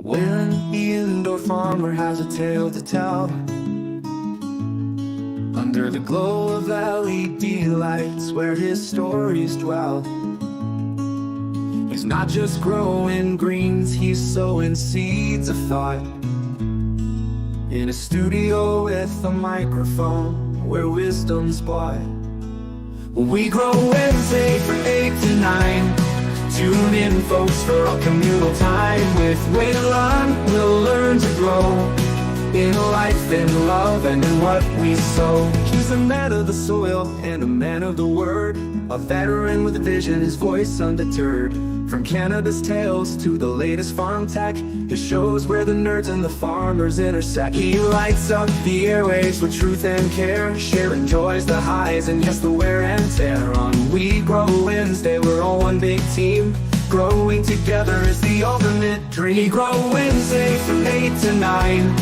When the indoor farmer has a tale to tell, under the glow of LED lights where his stories dwell. He's not just growing greens, he's sowing seeds of thought. In a studio with a microphone where wisdom's bought. We grow Wednesday from 8 to 9. Tune in, folks, for our communal time. With Waylon, we'll learn to grow in life, in love, and in what we sow. He's a man of the soil and a man of the word, a veteran with a vision, his voice undeterred. From cannabis tales to the latest farm tech, his shows where the nerds and the farmers intersect. He lights up the airwaves with truth and care, sharing joys, the highs, and yes, the wear and tear. On We Grow Wednesday, we're all one big team. Growing together is the ultimate dream. We Grow Wednesday from 8 to 9.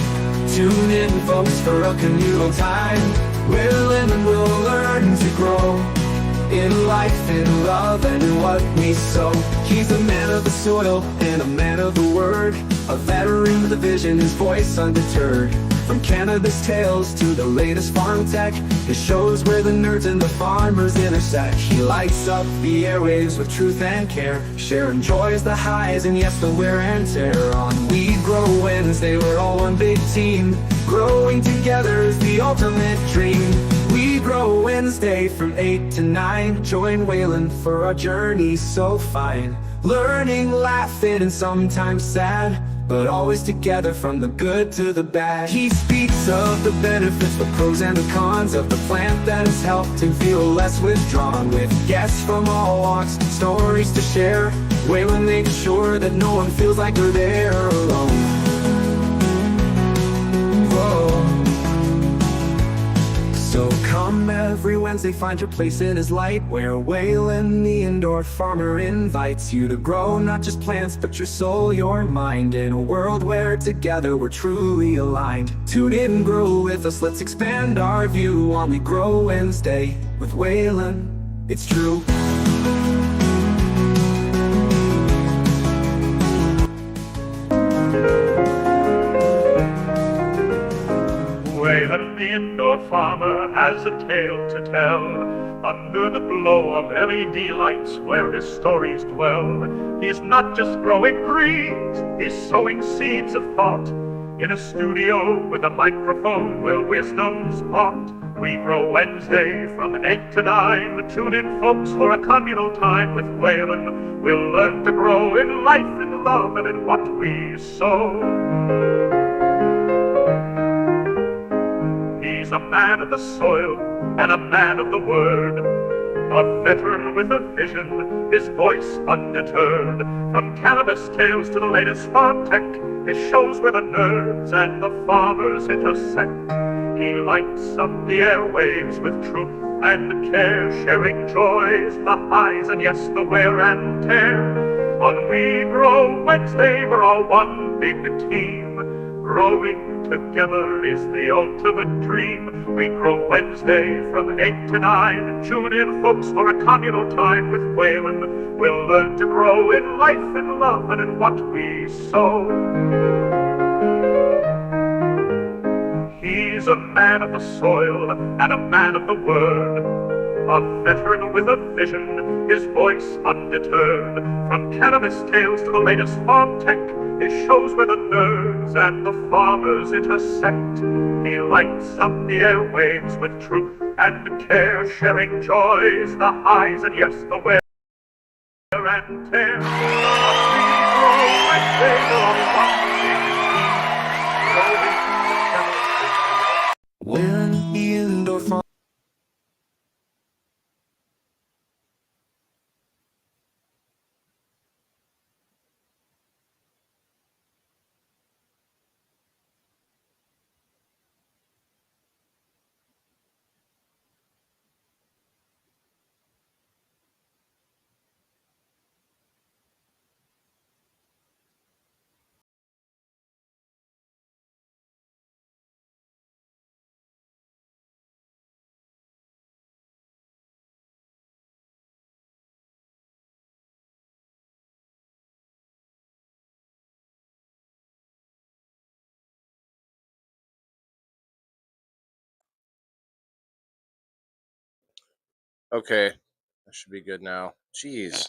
Tune in, folks, for a communal time. We'll live and we'll learn to grow in life, in love, and in what we sow. He's a man of the soil and a man of the word, a veteran with a vision, his voice undeterred. From cannabis tales to the latest farm tech, his shows where the nerds and the farmers intersect. He lights up the airwaves with truth and care, sharing joys, the highs, and yes, the wear and tear. On We Grow Wednesday, we're all one big team. Growing together is the ultimate dream. We Grow Wednesday from 8 to 9. Join Waylon for our journey so fine. Learning, laughing, and sometimes sad, but always together from the good to the bad. He speaks of the benefits, the pros and the cons of the plant that has helped him feel less withdrawn. With guests from all walks, stories to share, Waylon makes sure that no one feels like they're there alone. So come every Wednesday, find your place in his light, where Waylon, the indoor farmer, invites you to grow not just plants, but your soul, your mind, in a world where together we're truly aligned. Tune in and grow with us, let's expand our view on We Grow Wednesday with Waylon. It's true. Waylon, the indoor farmer, has a tale to tell. Under the glow of LED lights where his stories dwell. He's not just growing greens, he's sowing seeds of thought. In a studio with a microphone where wisdom's taught. We Grow Wednesday from 8 to 9. Tune in, folks, for a communal time with Waylon. We'll learn to grow in life, in love, and in what we sow. He's a man of the soil and a man of the word, a veteran with a vision, his voice undeterred. From cannabis tales to the latest farm tech, his shows where the nerds and the farmers intersect. He lights up the airwaves with truth and care, sharing joys, the highs, and yes, the wear and tear. On We Grow Wednesday, we're all one big team. Growing together is the ultimate dream. We Grow Wednesday from 8 to 9. Tune in, folks, for a communal time with Waylon. We'll learn to grow in life, in love, and in what we sow. He's a man of the soil and a man of the word, a veteran with a vision, his voice undeterred. From cannabis tales to the latest farm tech, his shows where the nerds and the farmers intersect. He lights up the airwaves with truth and care, sharing joys, the highs, and yes, the wear and tear. We grow Wednesday on one. Okay, that should be good now. Jeez.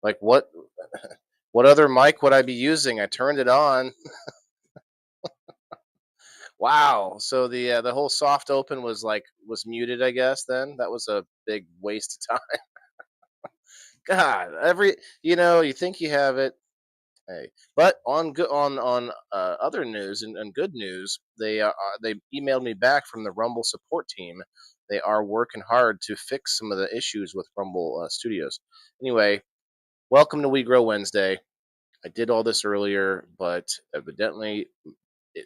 Like what? What other mic would I be using? I turned it on. Wow. So the whole soft open was muted. I guess then that was a big waste of time. God, you think you have it. Hey, but on good on other news and good news, they emailed me back from the Rumble support team. They are working hard to fix some of the issues with Rumble Studios. Anyway, welcome to We Grow Wednesday. I did all this earlier, but evidently it,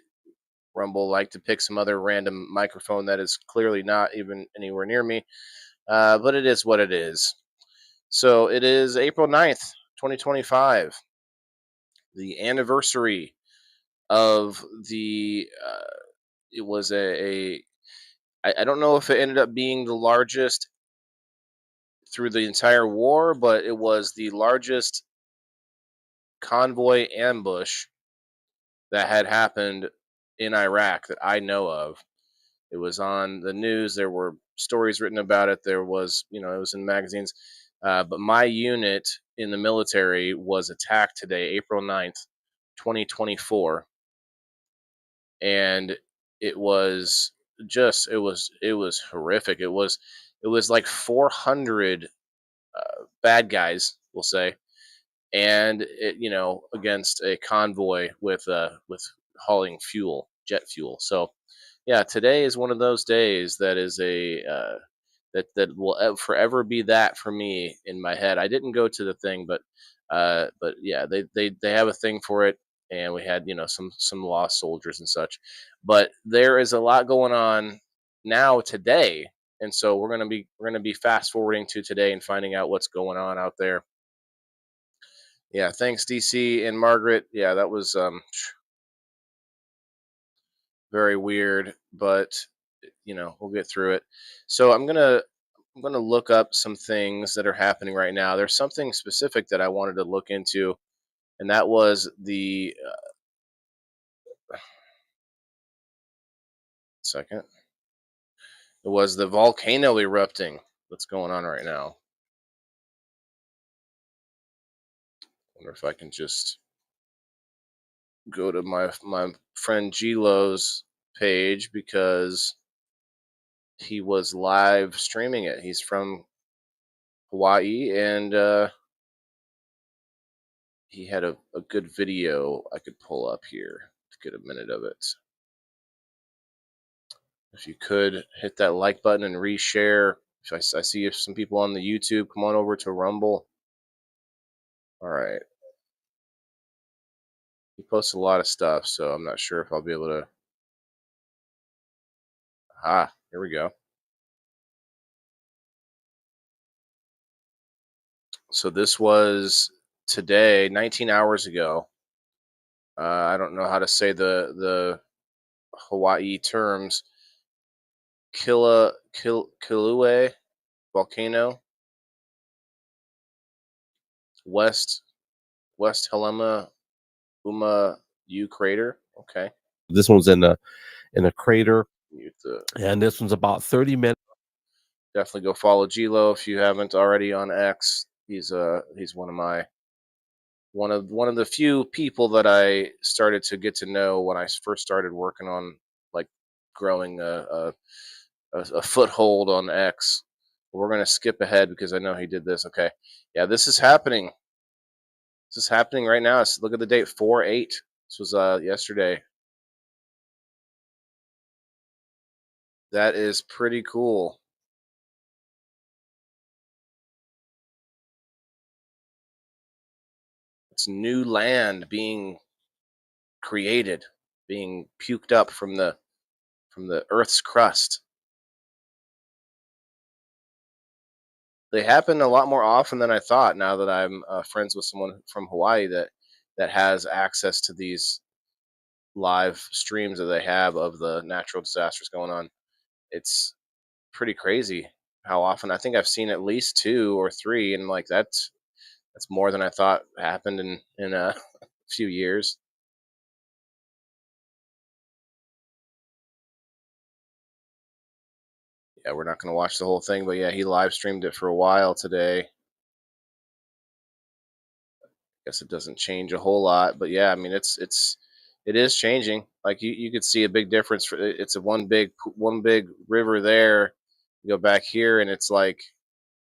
Rumble liked to pick some other random microphone that is clearly not even anywhere near me. But it is what it is. So it is April 9th, 2025, the anniversary of the. It was I don't know if it ended up being the largest through the entire war, but it was the largest convoy ambush that had happened in Iraq that I know of. It was on the news. There were stories written about it. There was, it was in magazines. But my unit in the military was attacked today, April 9th, 2024. And it was it was horrific. It was like 400 bad guys, we'll say, and against a convoy with hauling jet fuel. So yeah, today is one of those days that is that will forever be that for me in my head. I didn't go to the thing, but yeah, they have a thing for it, and we had some lost soldiers and such. But there is a lot going on now today, and so we're gonna be fast forwarding to today and finding out what's going on out there. Yeah, thanks DC and Margaret. Yeah, that was very weird, but we'll get through it. So I'm gonna look up some things that are happening right now. There's something specific that I wanted to look into, and that was the second. It was the volcano erupting that's going on right now. Wonder if I can just go to my friend Gilo's page because he was live streaming it. He's from Hawaii, and he had a good video I could pull up here to get a minute of it. If you could hit that like button and reshare. If I see if some people on the YouTube, come on over to Rumble. All right. He posts a lot of stuff, so I'm not sure if I'll be able to. Here we go. So this was today, 19 hours ago. I don't know how to say the Hawaii terms. Kilauea volcano, West Helena Uma U crater. Okay. This one's in a crater, Mute the. and this one's about 30 minutes. Definitely go follow Gilo if you haven't already on X. He's one of the few people that I started to get to know when I first started working on like growing a foothold on X. We're gonna skip ahead because I know he did this. Okay, yeah, this is happening. This is happening right now. Look at the date, 4/8. This was yesterday. That is pretty cool. It's new land being created, being puked up from the Earth's crust. They happen a lot more often than I thought. Now that I'm friends with someone from Hawaii that has access to these live streams that they have of the natural disasters going on, it's pretty crazy how often. I think I've seen at least 2 or 3, and like that's more than I thought happened in a few years. Yeah, we're not going to watch the whole thing, but yeah, he live streamed it for a while today. Guess it doesn't change a whole lot, but yeah, I mean it is changing. Like you could see a big difference. It's a one big river there. You go back here and it's like,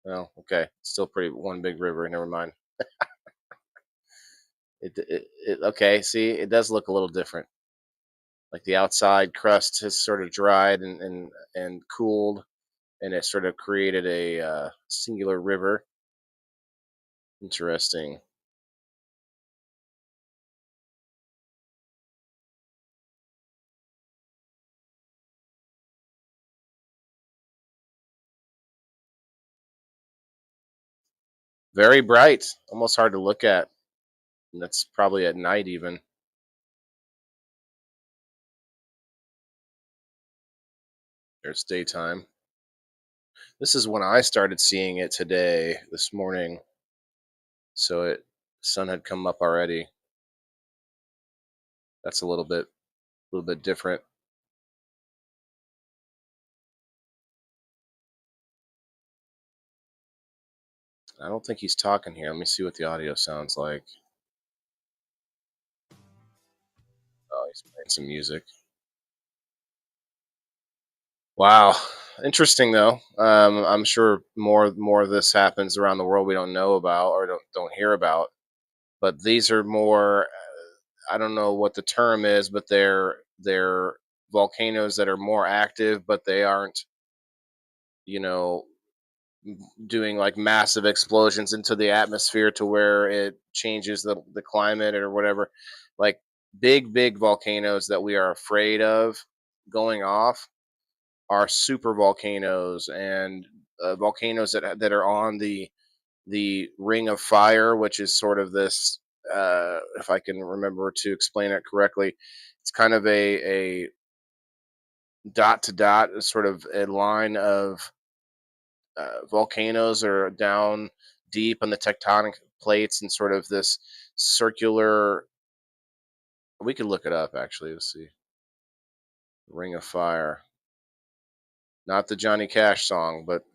oh, okay, still pretty one big river. Never mind. Okay. See, it does look a little different. Like the outside crust has sort of dried and cooled, and it sort of created a singular river. Interesting. Very bright, almost hard to look at. And that's probably at night even. There's daytime. This is when I started seeing it today, this morning. So sun had come up already. That's a little bit different. I don't think he's talking here. Let me see what the audio sounds like. Oh, he's playing some music. Wow, interesting though. I'm sure more of this happens around the world we don't know about or don't hear about. But these are more. I don't know what the term is, but they're volcanoes that are more active, but they aren't, you know, doing like massive explosions into the atmosphere to where it changes the climate or whatever. Like big volcanoes that we are afraid of going off are super volcanoes and volcanoes that are on the ring of fire, which is sort of this. If I can remember to explain it correctly, it's kind of a dot to dot, sort of a line of volcanoes are down deep on the tectonic plates and sort of this circular. We could look it up actually. Let's see. Ring of Fire. Not the Johnny Cash song, but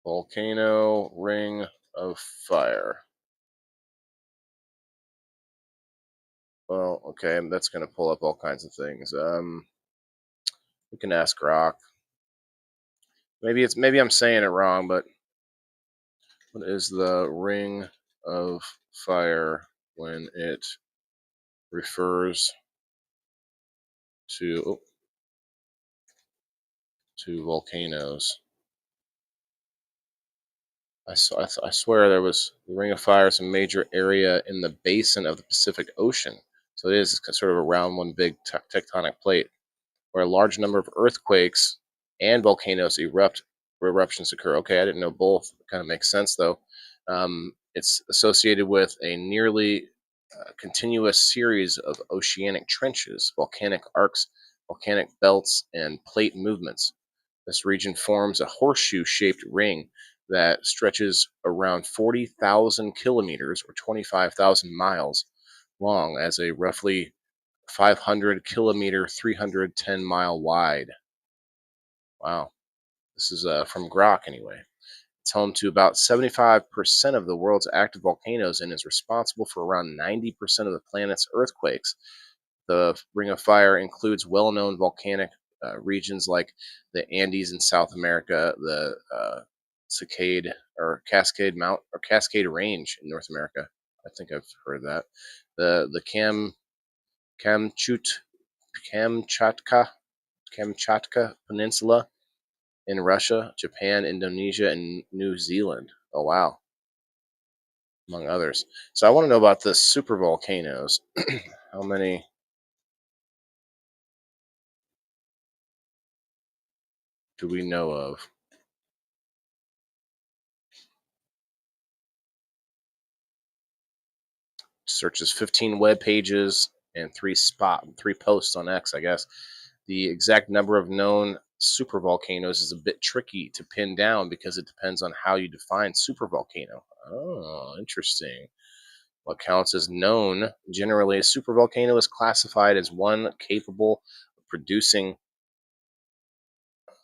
Volcano Ring of Fire. Well, okay, that's going to pull up all kinds of things. We can ask Rock. Maybe I'm saying it wrong, but what is the Ring of Fire when it refers to volcanoes? I swear there was the Ring of Fire is a major area in the basin of the Pacific Ocean. So it is sort of around one big tectonic plate where a large number of earthquakes and volcanoes eruptions occur. Okay, I didn't know both. It kind of makes sense though. It's associated with a nearly continuous series of oceanic trenches, volcanic arcs, volcanic belts, and plate movements. This region forms a horseshoe-shaped ring that stretches around 40,000 kilometers or 25,000 miles long as a roughly 500 kilometer, 310-mile wide. Wow. This is from Grok anyway. It's home to about 75% of the world's active volcanoes and is responsible for around 90% of the planet's earthquakes. The Ring of Fire includes well-known volcanic regions like the Andes in South America, the Cascade Range in North America. I think I've heard of that. The Kamchut Kamchatka Kamchatka Peninsula in Russia, Japan, Indonesia, and New Zealand. Oh wow, among others. So I want to know about the super volcanoes. How many do we know of? Searches 15 web pages and three posts on X, I guess. The exact number of known supervolcanoes is a bit tricky to pin down because it depends on how you define supervolcano. Oh, interesting. What counts as known, generally, a supervolcano is classified as one capable of producing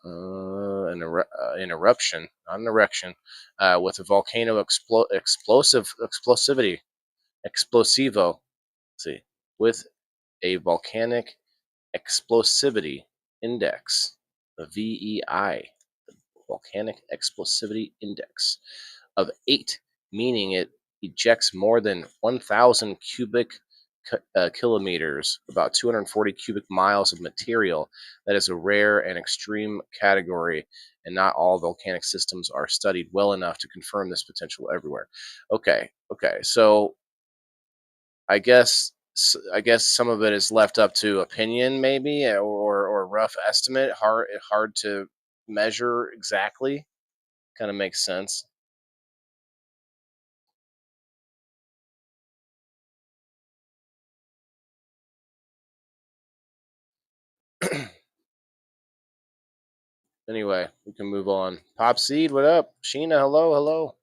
an eruption, not an erection, with a volcano explosivity, explosivo, see, with a volcanic explosivity index, the VEI, the volcanic explosivity index of 8, meaning it ejects more than 1,000 cubic kilometers, about 240 cubic miles of material. That is a rare and extreme category, and not all volcanic systems are studied well enough to confirm this potential everywhere. Okay, so I guess some of it is left up to opinion, maybe, or rough estimate. Hard to measure exactly. Kind of makes sense. Anyway, we can move on. Pop Seed, what up? Sheena, hello, hello.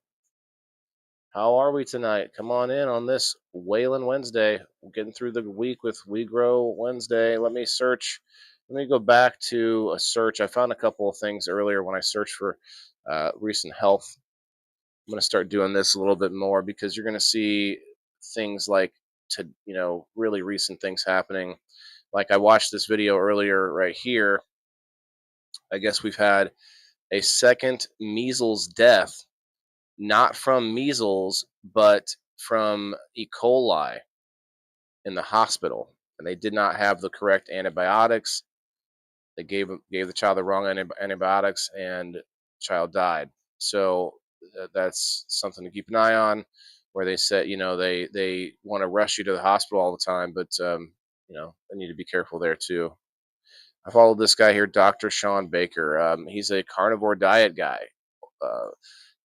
How are we tonight? Come on in on this Whalen Wednesday. We're getting through the week with We Grow Wednesday. Let me search. Let me go back to a search. I found a couple of things earlier when I searched for recent health. I'm going to start doing this a little bit more because you're going to see things like really recent things happening. Like I watched this video earlier right here. I guess we've had a second measles death, not from measles, but from E. coli in the hospital. And they did not have the correct antibiotics. They gave the child the wrong antibiotics, and the child died. So that's something to keep an eye on. Where they said, they want to rush you to the hospital all the time, but they need to be careful there too. I followed this guy here, Dr. Sean Baker. He's a carnivore diet guy. Uh,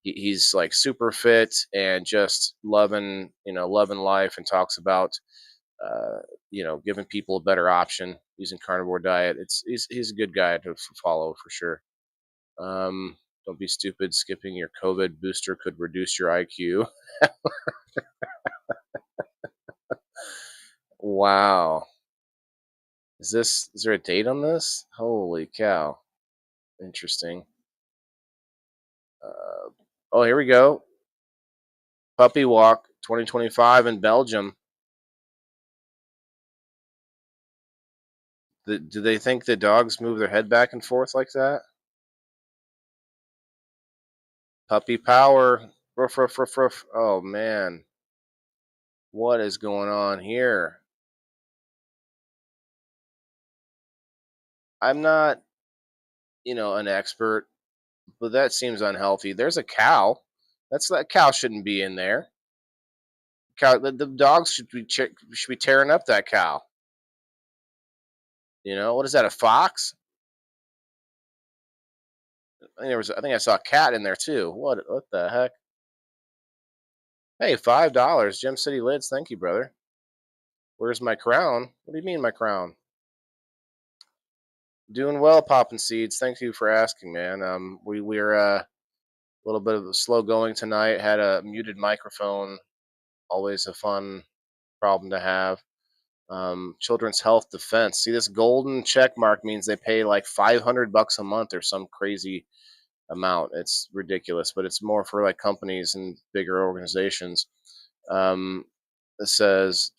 he's like super fit and just loving life, and talks about giving people a better option using carnivore diet. He's a good guy to follow for sure. Don't be stupid. Skipping your COVID booster could reduce your IQ. Wow. Is there a date on this? Holy cow. Interesting. Oh, here we go. Puppy Walk 2025 in Belgium. Do they think the dogs move their head back and forth like that? Puppy power. Ruff, ruff, ruff, ruff. Oh, man. What is going on here? I'm not, an expert, but that seems unhealthy. There's a cow. That cow shouldn't be in there. Cow, the dogs should be tearing up that cow. What is that? A fox? I think I saw a cat in there too. What the heck? Hey, $5, Gem City Lids. Thank you, brother. Where's my crown? What do you mean, my crown? Doing well, popping seeds. Thank you for asking, man. We're a little bit of a slow going tonight. Had a muted microphone. Always a fun problem to have. Children's Health Defense. See, this golden check mark means they pay like $500 a month or some crazy amount. It's ridiculous, but it's more for like companies and bigger organizations. It says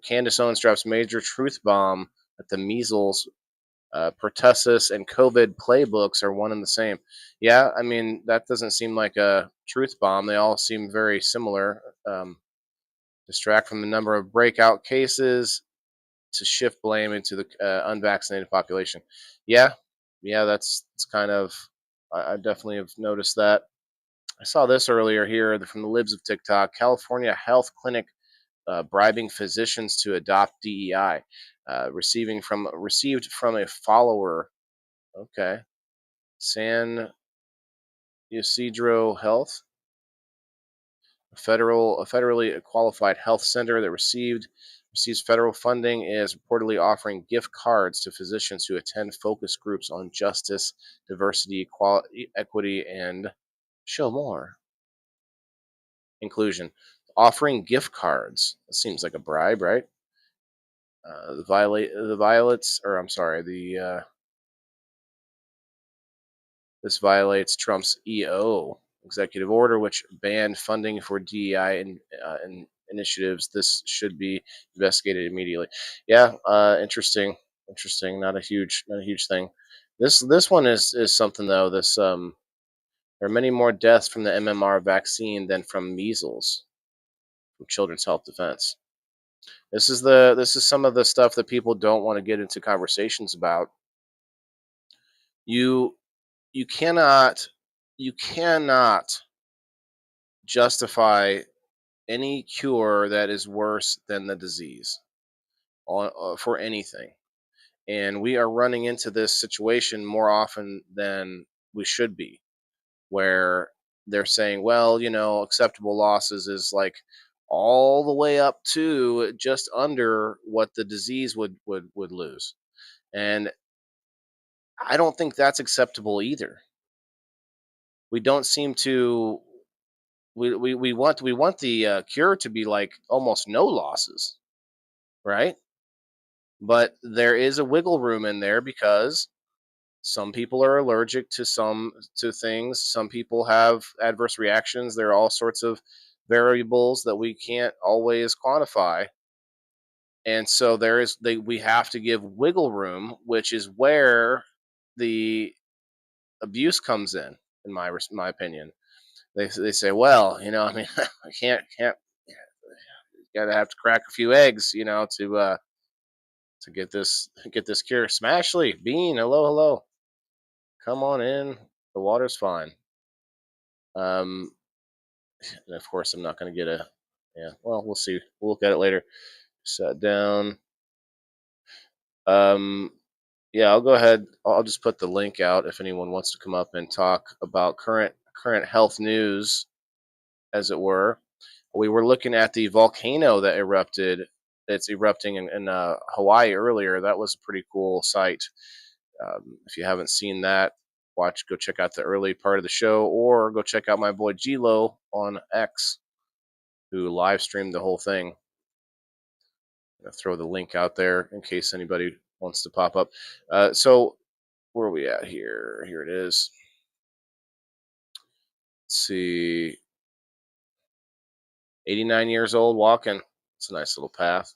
Candace Owens drops major truth bomb that the measles, pertussis, and COVID playbooks are one and the same. Yeah, I mean that doesn't seem like a truth bomb. They all seem very similar. Distract from the number of breakout cases to shift blame into the unvaccinated population. Yeah, that's kind of. I definitely have noticed that. I saw this earlier here from the libs of TikTok. California health clinic bribing physicians to adopt DEI, received from a follower. Okay, San Ysidro Health, a federally qualified health center that receives federal funding, is reportedly offering gift cards to physicians who attend focus groups on justice, diversity, equity, and show more inclusion. offering gift cards. That seems like a bribe, right? The violates, or I'm sorry, this violates Trump's EO executive order, which banned funding for DEI and initiatives. This should be investigated immediately. Yeah, interesting. Not a huge thing. This one is something though. There are many more deaths from the MMR vaccine than from measles from Children's Health Defense. This is some of the stuff that people don't want to get into conversations about. You you cannot you cannot justify any cure that is worse than the disease for anything. And we are running into this situation more often than we should be, where they're saying, well, acceptable losses is like all the way up to just under what the disease would lose. And I don't think that's acceptable either. We don't seem to we want the cure to be like almost no losses, right? But there is a wiggle room in there because some people are allergic to things. Some people have adverse reactions. There are all sorts of variables that we can't always quantify. And so we have to give wiggle room, which is where the abuse comes in my opinion. They say, well, I mean, I can't gotta have to crack a few eggs, to get this cure. Smashley, Bean, hello. Come on in. The water's fine. And of course, I'm not going to get a. Yeah, well, we'll see. We'll look at it later. Sat down. Yeah, I'll go ahead. I'll just put the link out if anyone wants to come up and talk about current health news, as it were. We were looking at the volcano that erupted. It's erupting in Hawaii earlier. That was a pretty cool sight. If you haven't seen that, go check out the early part of the show, or go check out my boy Gilo on X, who live streamed the whole thing. I'm gonna throw the link out there in case anybody wants to pop up. So where are we at here? Here it is. Let's see. 89 years old walking. It's a nice little path.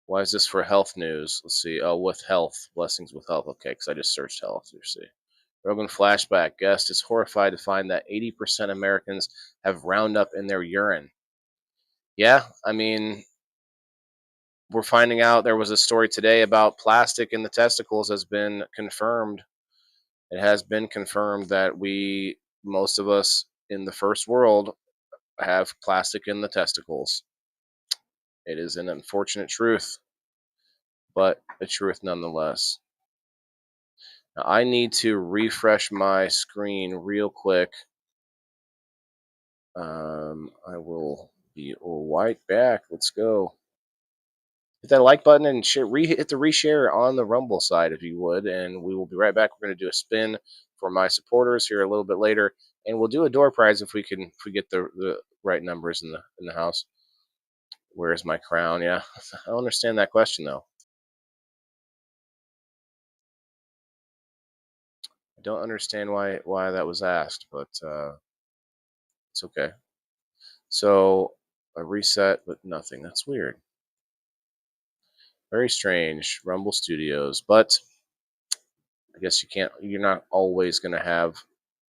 Why is this for health news? Let's see. Oh, with health. Blessings with health. Okay, because I just searched health. You see. Rogan flashback. Guest is horrified to find that 80% Americans have Roundup in their urine. Yeah, I mean, we're finding out there was a story today about plastic in the testicles has been confirmed. It has been confirmed that most of us in the first world, have plastic in the testicles. It is an unfortunate truth, but a truth nonetheless. Now, I need to refresh my screen real quick. I will be right back. Let's go. Hit that like button and hit the reshare on the Rumble side if you would, and we will be right back. We're going to do a spin for my supporters here a little bit later, and we'll do a door prize if we get the right numbers in the house. Where's my crown? Yeah, I don't understand that question though. I don't understand why that was asked, but it's okay. So I reset, but nothing. That's weird. Very strange. Rumble Studios, but I guess you're not always going to have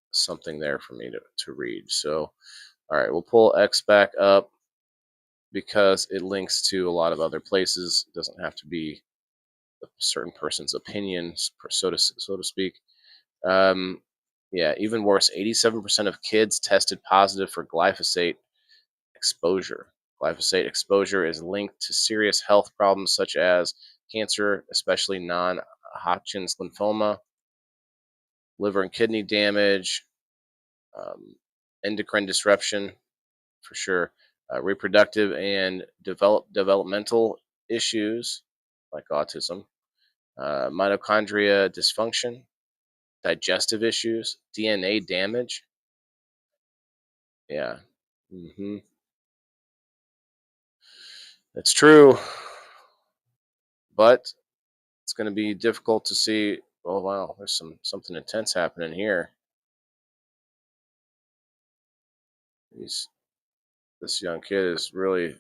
something there for me to read. So, all right, we'll pull X back up because it links to a lot of other places. It doesn't have to be a certain person's opinion, so to speak. Yeah, even worse, 87% of kids tested positive for glyphosate exposure. Glyphosate exposure is linked to serious health problems such as cancer, especially non-Hodgkin's lymphoma, liver and kidney damage, endocrine disruption, for sure, reproductive and developmental issues like autism, mitochondria dysfunction, digestive issues, DNA damage. Yeah. It's true, but it's going to be difficult to see. Oh wow, there's something intense happening here. This young kid is really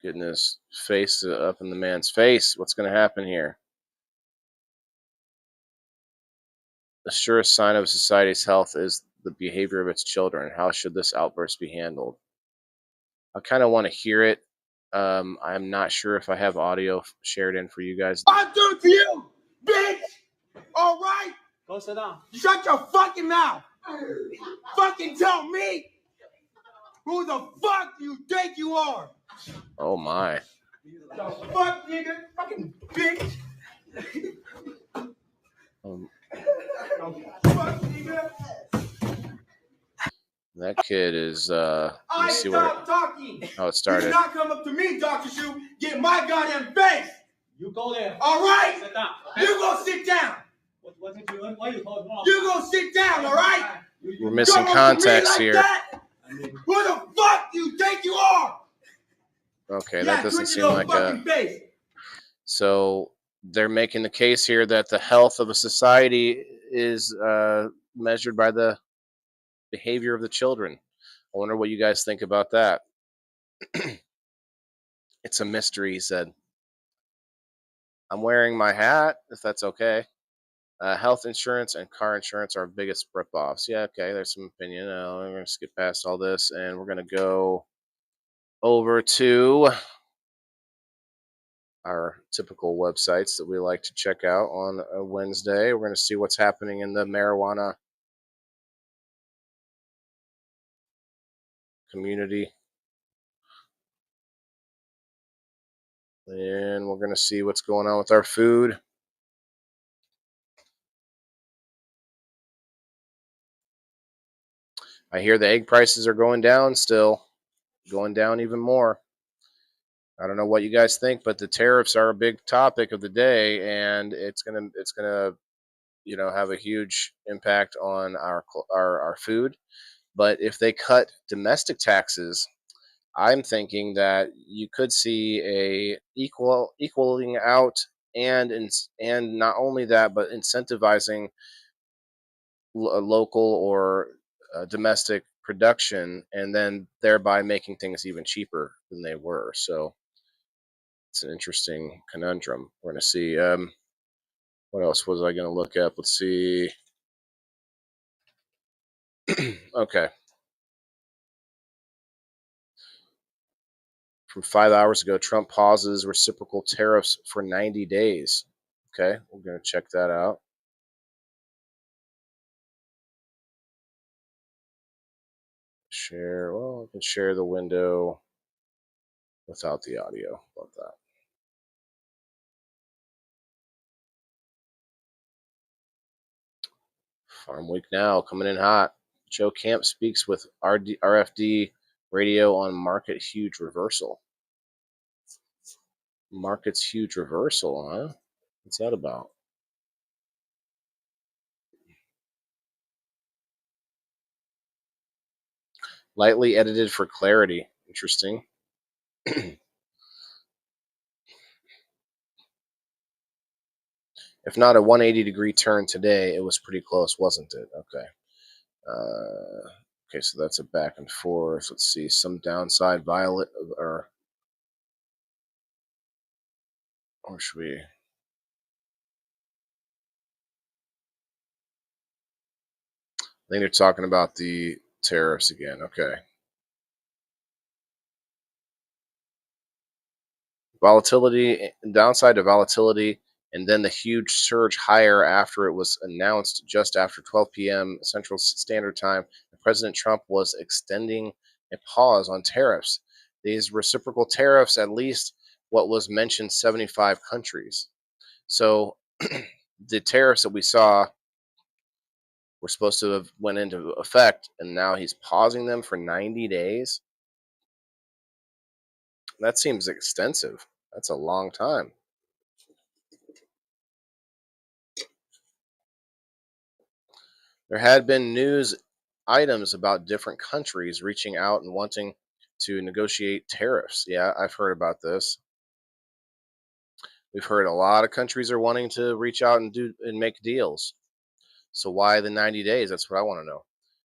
getting his face up in the man's face. What's going to happen here? The surest sign of society's health is the behavior of its children. How should this outburst be handled? I kind of want to hear it. I'm not sure if I have audio shared in for you guys. I'll do it to you, bitch! All right? Go sit down. Shut your fucking mouth! Fucking tell me who the fuck you think you are! Oh my. The fuck, nigga? Fucking bitch! Fuck, nigga! That kid is let me see talking. how it You started. do not come up to me, Dr. Shu. Get my goddamn face! You go there. All right? Sit down. Okay? You go sit down. What did you? Why you hold on? You go sit down, all right? We're missing context like here. That? Who the fuck you think you are? Okay, that doesn't seem like a. Face. So they're making the case here that the health of a society is measured by the behavior of the children. I wonder what you guys think about that. It's a mystery, he said. I'm wearing my hat, if that's okay. Health insurance and car insurance are our biggest rip-offs. Yeah, okay, there's some opinion. We're going to skip past all this, and we're going to go over to our typical websites that we like to check out on a Wednesday. We're going to see what's happening in the marijuana community. And we're going to see what's going on with our food. I hear the egg prices are going down still, going down even more. I don't know what you guys think, but the tariffs are a big topic of the day, and it's gonna have a huge impact on our food. But if they cut domestic taxes, I'm thinking that you could see a equaling out, and not only that, but incentivizing local or domestic production, and then thereby making things even cheaper than they were. So it's an interesting conundrum. We're going to see. What else was I going to look up? Let's see. Okay. From 5 hours ago, Trump pauses reciprocal tariffs for 90 days. Okay, we're going to check that out. Share. Well, I can share the window without the audio. How about that? Farm Week Now coming in hot. Joe Camp speaks with RFD radio on market huge reversal. Market's huge reversal, huh? What's that about? Lightly edited for clarity. Interesting. If not a 180-degree turn today, it was pretty close, wasn't it? Okay. Okay, so that's a back and forth. Let's see, some downside violet, or should we? I think they're talking about the tariffs again. Okay. Volatility, downside to volatility, and then the huge surge higher after it was announced just after 12 p.m. Central Standard Time. President Trump was extending a pause on tariffs. These reciprocal tariffs, at least what was mentioned, 75 countries. So the tariffs that we saw were supposed to have went into effect, and now he's pausing them for 90 days. That seems extensive. That's a long time. There had been news items about different countries reaching out and wanting to negotiate tariffs. Yeah, I've heard about this. We've heard a lot of countries are wanting to reach out and make deals. So why the 90 days? That's what I want to know.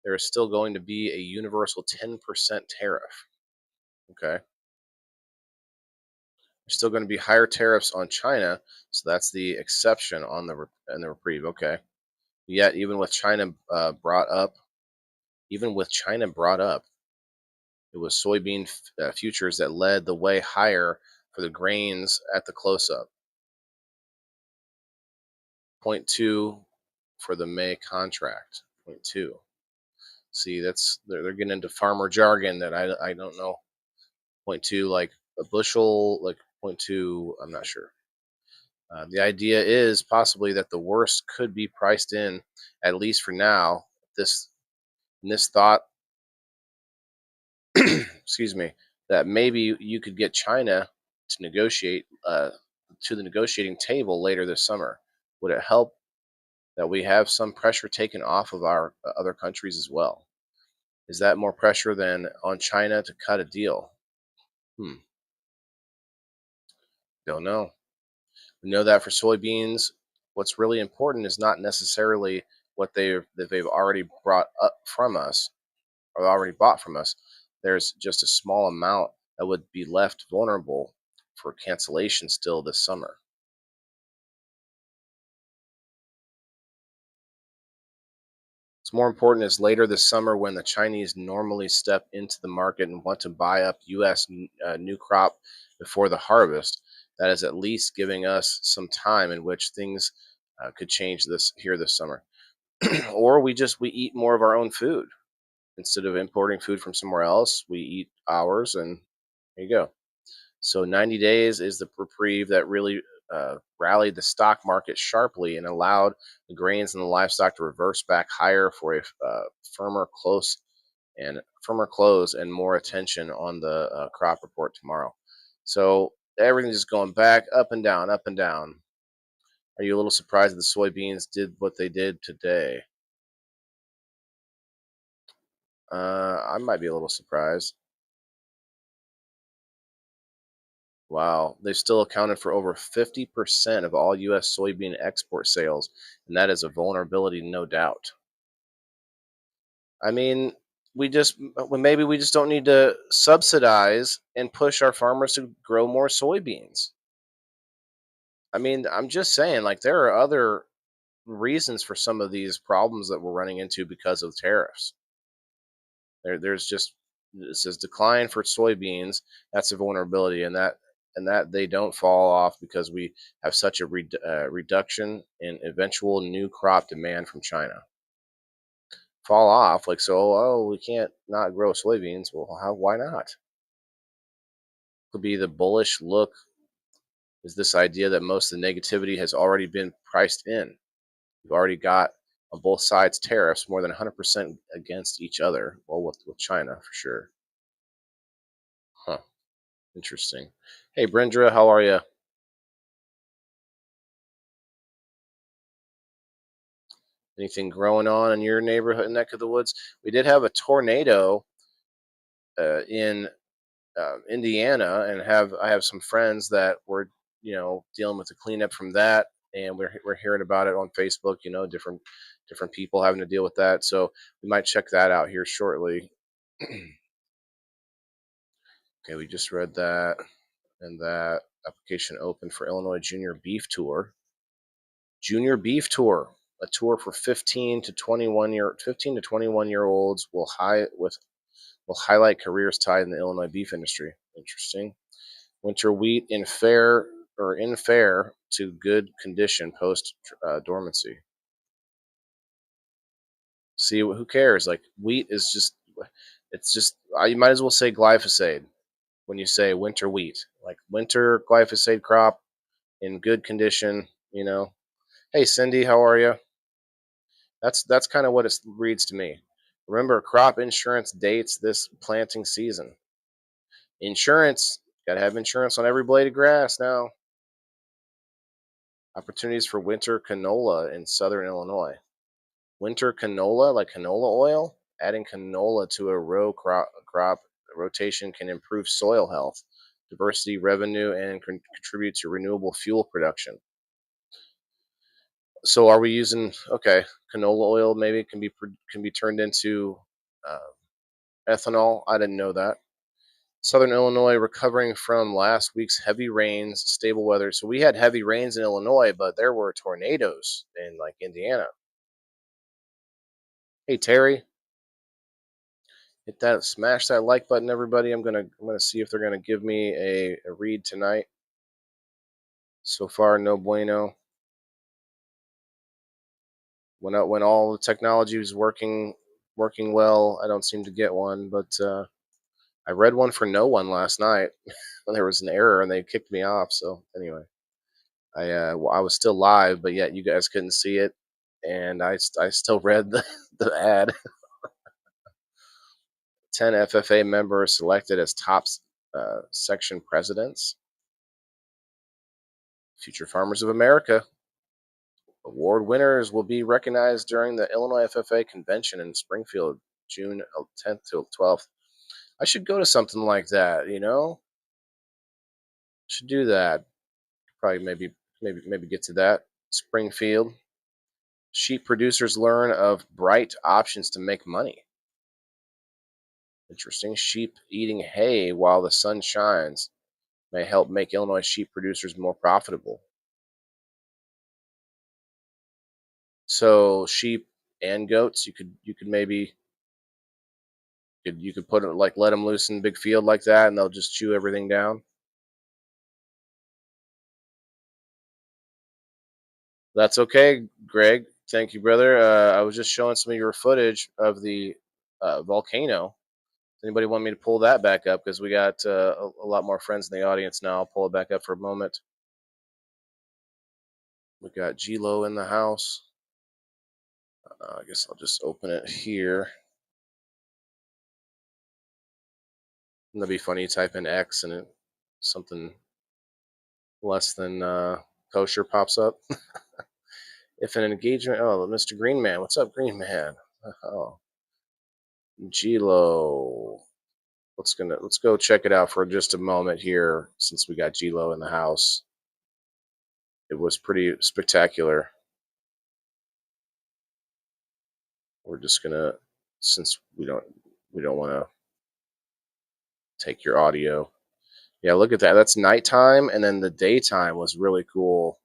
There is still going to be a universal 10% tariff. Okay. There's still going to be higher tariffs on China, so that's the exception on the reprieve. Okay. Yet even with China brought up, it was soybean futures that led the way higher for the grains at the close-up. 0.2 for the May contract. 0.2. See, they're getting into farmer jargon that I don't know. 0.2 like a bushel, like 0.2. I'm not sure. The idea is possibly that the worst could be priced in, at least for now. This thought, excuse me, that maybe you could get China to negotiate to the negotiating table later this summer. Would it help that we have some pressure taken off of our other countries as well? Is that more pressure than on China to cut a deal? Don't know. We know that for soybeans, what's really important is not necessarily what they've already brought up from us or already bought from us. There's just a small amount that would be left vulnerable for cancellation still this summer. What's more important is later this summer when the Chinese normally step into the market and want to buy up U.S. New crop before the harvest. That is at least giving us some time in which things could change this summer. Or we eat more of our own food. Instead of importing food from somewhere else, we eat ours, and there you go. So 90 days is the reprieve that really rallied the stock market sharply and allowed the grains and the livestock to reverse back higher for a firmer close and more attention on the crop report tomorrow. So everything's just going back up and down, up and down. Are you a little surprised that the soybeans did what they did today? I might be a little surprised. Wow, they've still accounted for over 50% of all U.S. soybean export sales, and that is a vulnerability, no doubt. I mean, maybe we just don't need to subsidize and push our farmers to grow more soybeans. I mean, I'm just saying, like, there are other reasons for some of these problems that we're running into because of tariffs. There's just, it says decline for soybeans. That's a vulnerability, and that they don't fall off because we have such a reduction in eventual new crop demand from China. Fall off, like, so, oh, we can't not grow soybeans. Well, why not? Could be the bullish look is this idea that most of the negativity has already been priced in. We've already got on both sides tariffs more than 100% against each other. Well, with China for sure. Huh. Interesting. Hey, Brendra, how are you? Anything growing on in your neighborhood, neck of the woods? We did have a tornado in Indiana, and I have some friends that were dealing with the cleanup from that, and we're hearing about it on Facebook. Different people having to deal with that. So we might check that out here shortly. Okay, we just read that, and that application open for Illinois Junior Beef Tour. Junior Beef Tour, a tour for 15 to 21 year olds will highlight careers tied in the Illinois beef industry. Interesting. Winter wheat in fair to good condition post dormancy. See, who cares? Like, wheat is just, you might as well say glyphosate when you say winter wheat. Like, winter glyphosate crop in good condition, Hey, Cindy, how are you? That's kind of what it reads to me. Remember, crop insurance dates this planting season. Insurance, got to have insurance on every blade of grass now. Opportunities for winter canola in southern Illinois. Winter canola, like canola oil, adding canola to a row crop rotation can improve soil health, diversity, revenue, and contribute to renewable fuel production. So are we using canola oil maybe can be turned into uh, ethanol? I didn't know that. Southern Illinois recovering from last week's heavy rains, stable weather. So we had heavy rains in Illinois, but there were tornadoes in like Indiana. Hey Terry, hit that, smash that like button, everybody. I'm gonna see if they're gonna give me a read tonight. So far, no bueno. When all the technology was working well, I don't seem to get one. But I read one for no one last night when there was an error and they kicked me off. So anyway, I was still live, but yet you guys couldn't see it, and I still read the ad. 10 FFA members selected as top section presidents. Future Farmers of America. Award winners will be recognized during the Illinois FFA convention in Springfield, June 10th to 12th. I should go to something like that, you know? Should do that. Probably maybe get to that. Springfield. Sheep producers learn of bright options to make money. Interesting. Sheep eating hay while the sun shines may help make Illinois sheep producers more profitable. So sheep and goats, you could maybe you could put it like let them loose in a big field like that, and they'll just chew everything down. That's okay, Greg. Thank you, brother. I was just showing some of your footage of the volcano. Anybody want me to pull that back up? Because we got a lot more friends in the audience now. I'll pull it back up for a moment. We got G-Lo in the house. I guess I'll just open it here. And that'd be funny. You type in X and it something less than kosher pops up. If an engagement, oh, Mr. Green Man, what's up, Green Man? Oh, G-Lo. Let's go check it out for just a moment here, since we got G-Lo in the house. It was pretty spectacular. We're just gonna, since we don't want to take your audio. Yeah, look at that. That's nighttime, and then the daytime was really cool.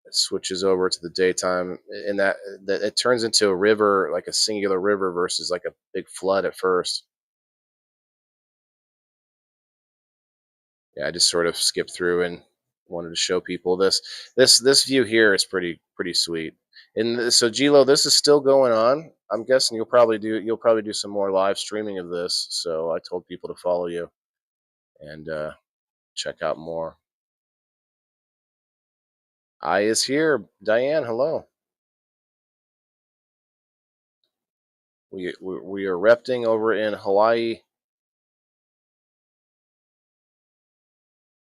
It switches over to the daytime, and that it turns into a river, like a singular river versus like a big flood at first. Yeah, I just sort of skipped through and wanted to show people this view here is pretty sweet. And so Gilo, this is still going on. I'm guessing you'll probably do some more live streaming of this. So I told people to follow you and check out more. I is here. Diane, hello. We are repting over in Hawaii.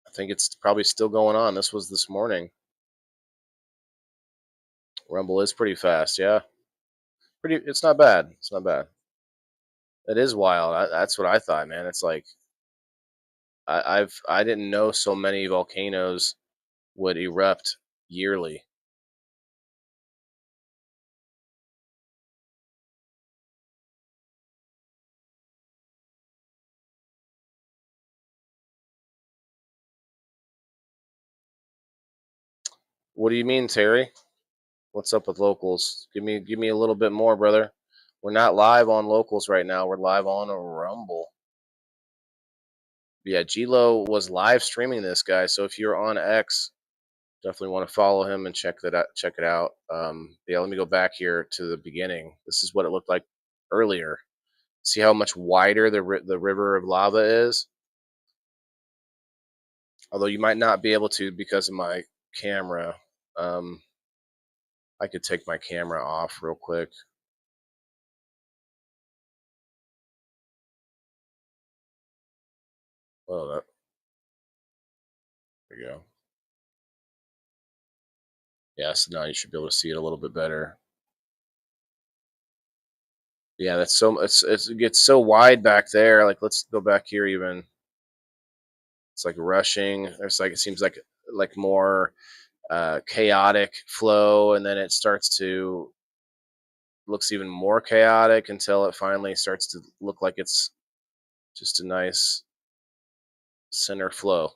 I think it's probably still going on. This was this morning. Rumble is pretty fast, yeah. It's not bad. It's not bad. It is wild. That's what I thought, man. It's like I didn't know so many volcanoes would erupt yearly. What do you mean, Terry? What's up with locals? Give me a little bit more, brother. We're not live on locals right now. We're live on a Rumble. Yeah, G-Lo was live streaming this guy. So if you're on X, definitely want to follow him and check it out. Yeah, let me go back here to the beginning. This is what it looked like earlier. See how much wider the river of lava is? Although you might not be able to because of my camera. I could take my camera off real quick. Oh, there you go. Yeah, so now you should be able to see it a little bit better. Yeah, that's so it gets so wide back there. Like, let's go back here even. It's like rushing. There's like, it seems like more chaotic flow, and then it starts to looks even more chaotic until it finally starts to look like it's just a nice center flow.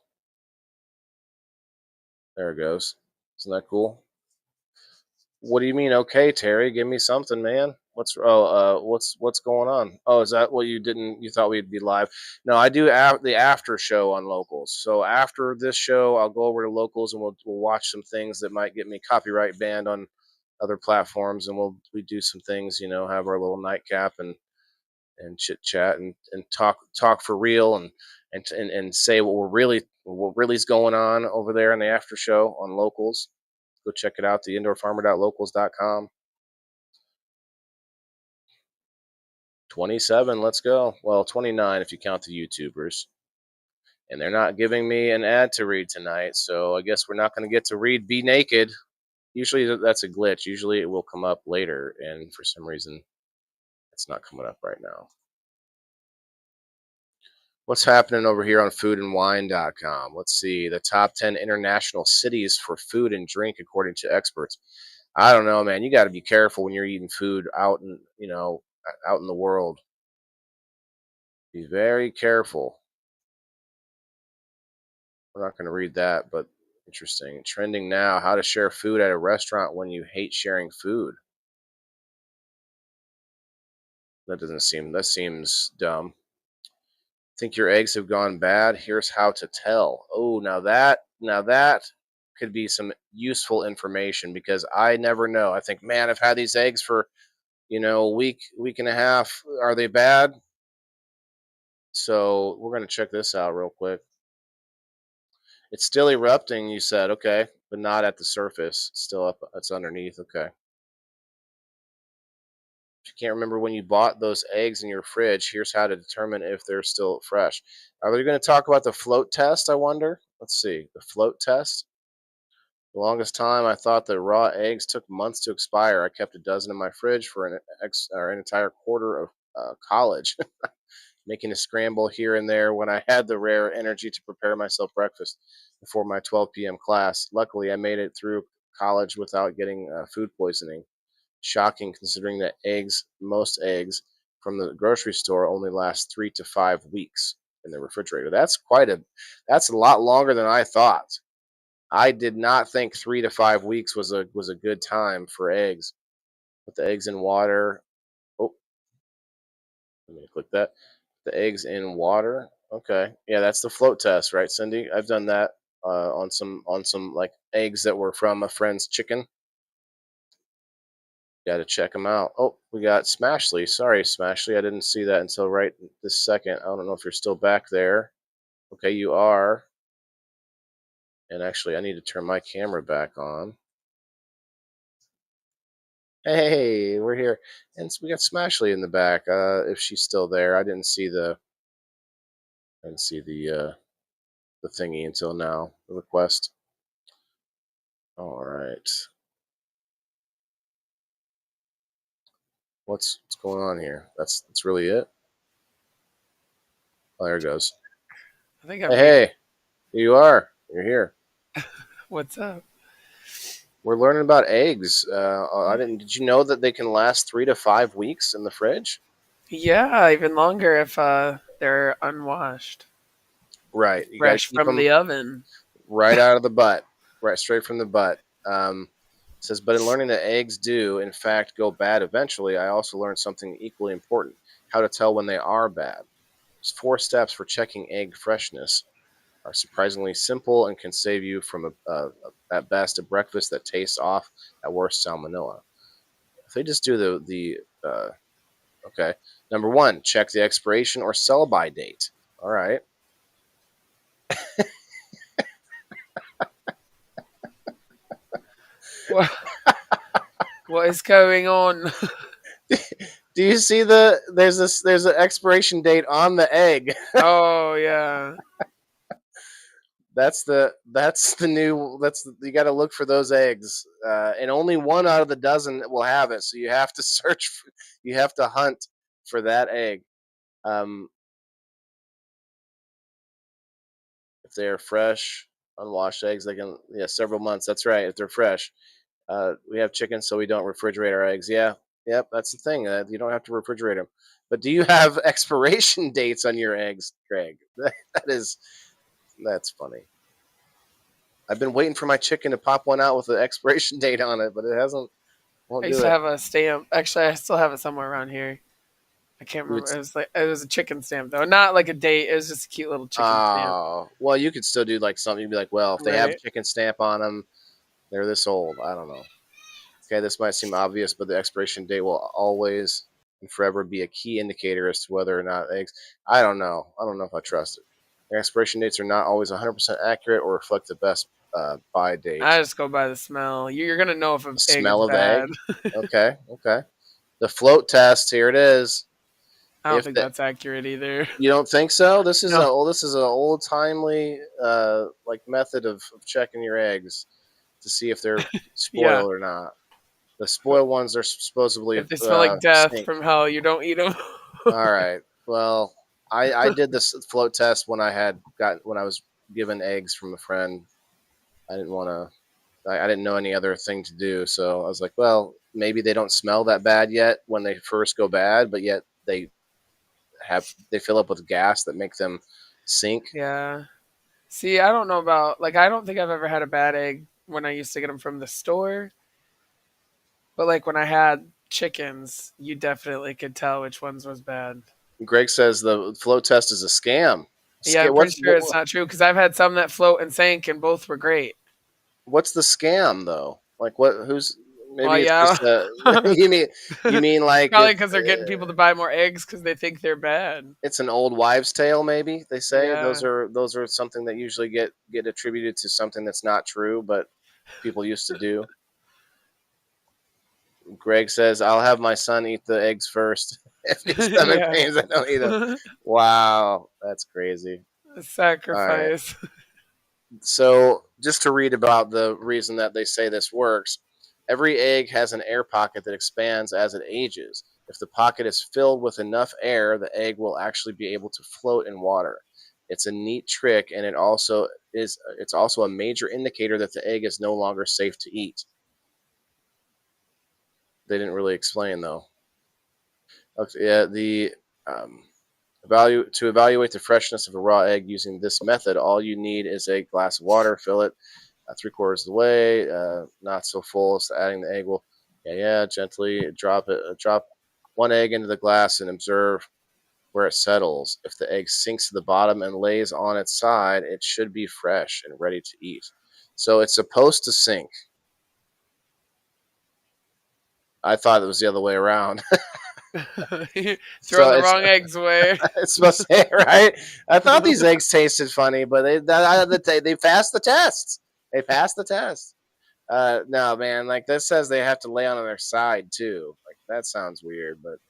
There it goes. Isn't that cool? What do you mean? Okay, Terry, give me something, man. What's going on? Oh, is that what you didn't? You thought we'd be live? No, I do the after show on Locals. So after this show, I'll go over to Locals and we'll watch some things that might get me copyright banned on other platforms, and we do some things, have our little nightcap and chit chat and talk for real and say what really's going on over there in the after show on Locals. Go check it out, the indoorfarmer.locals.com. 27, let's go. Well, 29 if you count the YouTubers. And they're not giving me an ad to read tonight, so I guess we're not going to get to read Be Naked. Usually that's a glitch. Usually it will come up later, and for some reason it's not coming up right now. What's happening over here on foodandwine.com? Let's see. The top 10 international cities for food and drink according to experts. I don't know, man. You got to be careful when you're eating food out in the world. Be very careful. We're not going to read that, but interesting. Trending now: how to share food at a restaurant when you hate sharing food. That seems dumb. Think your eggs have gone bad? Here's how to tell. Oh, now that could be some useful information, because I never know. I think, man, I've had these eggs for a week and a half. Are they bad? So we're going to check this out real quick. It's still erupting, you said. Okay, but not at the surface. It's still up. It's underneath. Okay. If you can't remember when you bought those eggs in your fridge, here's how to determine if they're still fresh. Are we going to talk about the float test, I wonder? Let's see. The float test. The longest time I thought that raw eggs took months to expire. I kept a dozen in my fridge for an entire quarter of college, making a scramble here and there when I had the rare energy to prepare myself breakfast before my 12 p.m. class. Luckily, I made it through college without getting food poisoning. Shocking, considering that most eggs from the grocery store only last 3 to 5 weeks in the refrigerator. That's a lot longer than I thought. I did not think 3 to 5 weeks was a good time for eggs. Put the eggs in water. Oh, let me click that. The eggs in water. Okay, yeah, that's the float test, right, Cindy? I've done that on some like eggs that were from a friend's chicken. Got to check them out. Oh, we got Smashly. Sorry, Smashly, I didn't see that until right this second. I don't know if you're still back there. Okay, you are. And actually, I need to turn my camera back on. Hey, we're here, and we got Smashly in the back. If she's still there, I didn't see the thingy until now. The request. All right. What's going on here? That's really it. Oh, there it goes. I think Hey, here you are. You're here. What's up? We're learning about eggs. Did you know that they can last 3 to 5 weeks in the fridge? Yeah, even longer if they're unwashed. Right. You Fresh from the oven. Right out of the butt. Right, straight from the butt. Says, but in learning that eggs do, in fact, go bad eventually, I also learned something equally important: how to tell when they are bad. There's 4 steps for checking egg freshness. Are surprisingly simple and can save you from at best a breakfast that tastes off, at worst salmonella. If they just do okay. Number 1, check the expiration or sell-by date. All right. What is going on? Do you see there's an expiration date on the egg? Oh yeah. You got to look for those eggs, and only one out of the dozen will have it. So you have to you have to hunt for that egg. If they are fresh, unwashed eggs, they can several months. That's right. If they're fresh, we have chickens, so we don't refrigerate our eggs. Yeah, yep, that's the thing. You don't have to refrigerate them. But do you have expiration dates on your eggs, Greg? That's funny. I've been waiting for my chicken to pop one out with an expiration date on it, but it hasn't. Won't I do used to it. have a stamp. Actually, I still have it somewhere around here. I can't remember. It was a chicken stamp though, not like a date. It was just a cute little chicken stamp. Oh, well, you could still do like something. You'd be like, well, if they have a Right. chicken stamp on them, they're this old. I don't know. Okay, this might seem obvious, but the expiration date will always and forever be a key indicator as to whether or not eggs. I don't know. I don't know if I trust it. The expiration dates are not always 100% accurate or reflect the best buy date. I just go by the smell. You're gonna know if an The egg smell is of the bad. egg. Okay. The float test. Here it is. I don't think that's accurate either. You don't think so? This is No. this is an old timely like method of checking your eggs to see if they're spoiled or not. The spoiled ones are supposedly If they smell like death stink. from hell, you don't eat them. All right. Well, I did this float test when I was given eggs from a friend. I didn't want to. I didn't know any other thing to do, so I was like, well, maybe they don't smell that bad yet when they first go bad, but yet they fill up with gas that make them sink. Yeah. See, I don't know about I don't think I've ever had a bad egg when I used to get them from the store. But when I had chickens, you definitely could tell which ones was bad. Greg says the float test is a scam. Yeah, I'm pretty sure it's not true because I've had some that float and sank and both were great. What's the scam though? Like what? Who's maybe Well, it's yeah. just you mean like Probably because they're getting people to buy more eggs because they think they're bad. it's an old wives' tale. Maybe they say Yeah. those are something that usually get attributed to something that's not true, but people used to do. Greg says, "I'll have my son eat the eggs first. If his stomach Yeah. pains, I don't eat them." Wow, that's crazy. Sacrifice. So, just to read about the reason that they say this works, every egg has an air pocket that expands as it ages. If the pocket is filled with enough air, the egg will actually be able to float in water. It's a neat trick, and it's also a major indicator that the egg is no longer safe to eat. They didn't really explain though. Okay, yeah, to evaluate the freshness of a raw egg using this method, all you need is a glass of water. Fill it 3/4 of the way, not so full, so adding the egg will, gently drop one egg into the glass and observe where it settles. If the egg sinks to the bottom and lays on its side, it should be fresh and ready to eat. So it's supposed to sink. I thought it was the other way around. Throw the wrong eggs away. It's supposed to say, right? I thought these eggs tasted funny, but they passed the test. They passed the test. No, man, this says they have to lay on their side too. That sounds weird, but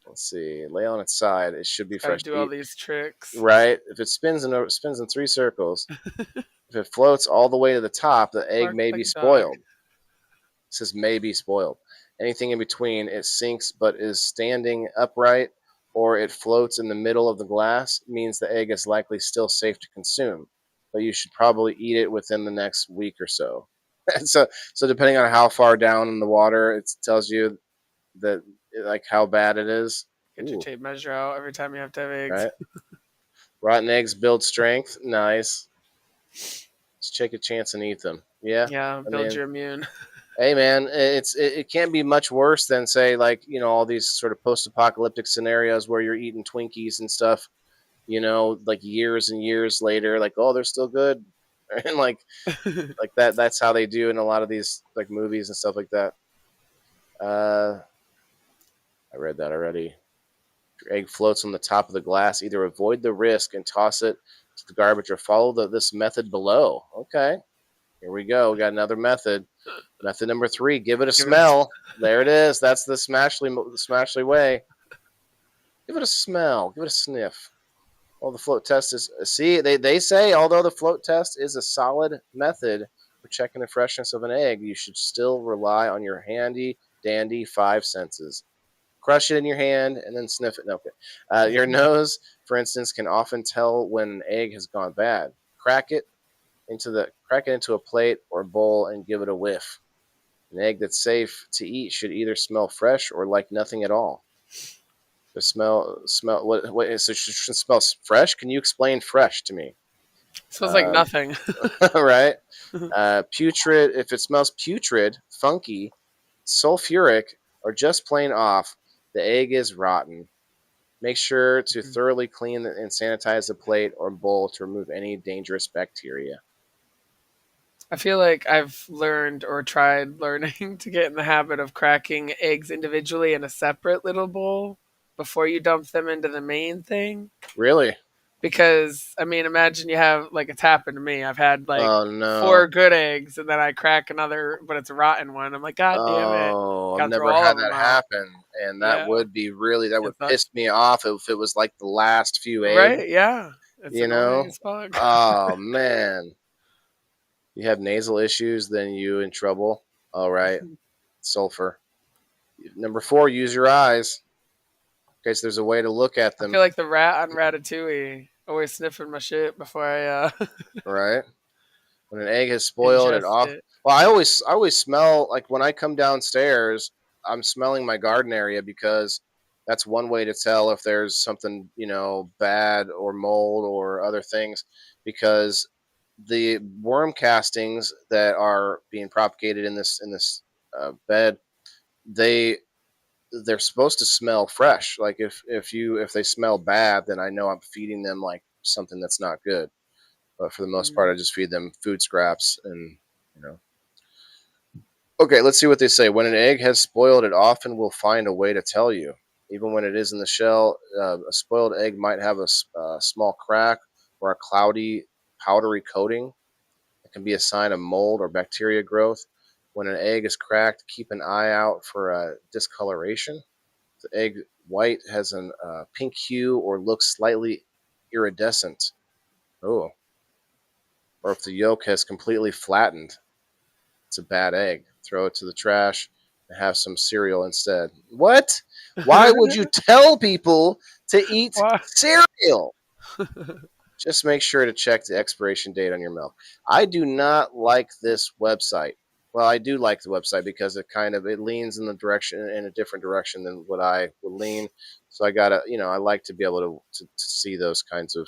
let's see. Lay on its side. It should be fresh. Do all these tricks, right? If it spins in 3 circles, if it floats all the way to the top, the egg may be spoiled. It says may be spoiled. Anything in between, it sinks but is standing upright, or it floats in the middle of the glass, means the egg is likely still safe to consume, but you should probably eat it within the next week or so. so depending on how far down in the water, it tells you that how bad it is. Get your tape measure out every time you have to have eggs. Right? Rotten eggs build strength. Nice. Let's take a chance and eat them. Yeah, build your immune. Hey man, it can't be much worse than say all these sort of post-apocalyptic scenarios where you're eating Twinkies and stuff, years and years later, oh, they're still good, and that. That's how they do in a lot of these movies and stuff like that. I read that already. If your egg floats on the top of the glass, either avoid the risk and toss it to the garbage, or follow this method below. Okay. Here we go. We got another method. Method number 3, give it a smell. There it is. That's the Smashly way. Give it a smell. Give it a sniff. Well, the float test is they say although the float test is a solid method for checking the freshness of an egg, you should still rely on your handy dandy five senses. Crush it in your hand and then sniff it. No, okay. Your nose, for instance, can often tell when an egg has gone bad. Crack it into a plate or bowl and give it a whiff. An egg that's safe to eat should either smell fresh or like nothing at all. The smell what so it should smell fresh? Can you explain fresh to me? Smells like Um, nothing. right? Putrid. If it smells putrid, funky, sulfuric, or just plain off, the egg is rotten. Make sure to thoroughly clean and sanitize the plate or bowl to remove any dangerous bacteria. I feel like I've learned or tried learning to get in the habit of cracking eggs individually in a separate little bowl before you dump them into the main thing. Really? Because, I mean, imagine you have, like, it's happened to me. I've had, like, Oh no. 4 good eggs, and then I crack another, but it's a rotten one. I'm like, God damn it. Oh, I've Gotta throw never all had of them that out. happen, and that Yeah. would be really that would It's not- piss me off if it was like the last few eggs. Right? Yeah. It's You annoying know? as fuck. Oh man. You have nasal issues, then you in trouble. All right. Sulfur. Number 4, use your eyes. In case there's a way to look at I them. feel like the rat on Ratatouille, always sniffing my shit before I Right? When an egg has spoiled and ingest off. it. Well, I always smell like when I come downstairs, I'm smelling my garden area because that's one way to tell if there's something, bad or mold or other things, because the worm castings that are being propagated in this bed, they're supposed to smell fresh. Like if they smell bad, then I know I'm feeding them like something that's not good. But for the most part, I just feed them food scraps and Okay, let's see what they say. When an egg has spoiled, it often will find a way to tell you. Even when it is in the shell, a spoiled egg might have a small crack or a cloudy, powdery coating. It can be a sign of mold or bacteria growth. When an egg is cracked, keep an eye out for discoloration. If the egg white has a pink hue or looks slightly iridescent. Oh. Or if the yolk has completely flattened, it's a bad egg. Throw it to the trash and have some cereal instead. What? Why would you tell people to eat Why? cereal? Just make sure to check the expiration date on your milk. I do not like this website. Well, I do like the website because it leans in a different direction than what I would lean. So I I like to be able to see those kinds of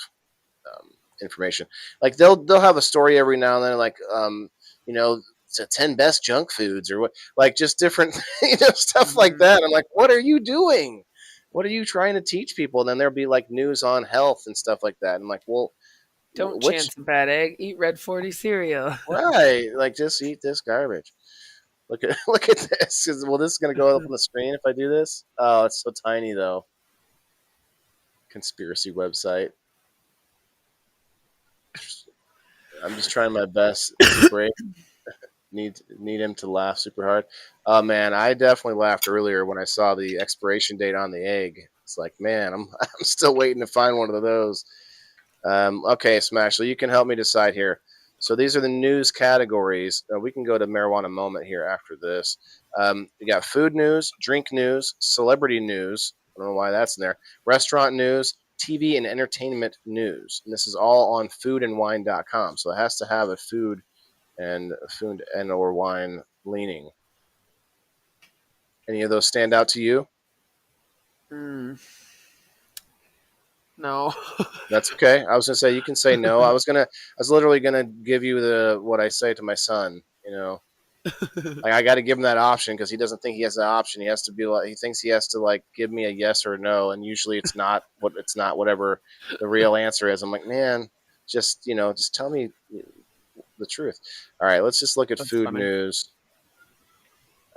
information. Like they'll have a story every now and then, like it's a 10 best junk foods or what, like just different stuff like that. I'm like, what are you doing? What are you trying to teach people? And then there'll be like news on health and stuff like that. I'm like, well, Don't chance a bad egg. Eat Red 40 cereal. right? Like just eat this garbage. Look at this. Well, this is gonna go up on the screen if I do this. Oh, it's so tiny though. Conspiracy website. I'm just trying my best to break. Need him to laugh super hard. Oh man, I definitely laughed earlier when I saw the expiration date on the egg. It's like, man, I'm still waiting to find one of those. Okay, Smash, so you can help me decide here. So these are the news categories. We can go to marijuana moment here after this. We got food news, drink news, celebrity news. I don't know why that's in there. Restaurant news, TV and entertainment news. And this is all on foodandwine.com. So it has to have a food and or wine leaning. Any of those stand out to you? No. That's okay. I was gonna say you can say no. I was literally gonna give you what I say to my son. Like I got to give him that option because he doesn't think he has that option. He has to be like, he thinks he has to like give me a yes or no, and usually it's not whatever the real answer is. I'm like, man, just tell me the truth. All right, let's just look at food funny. news.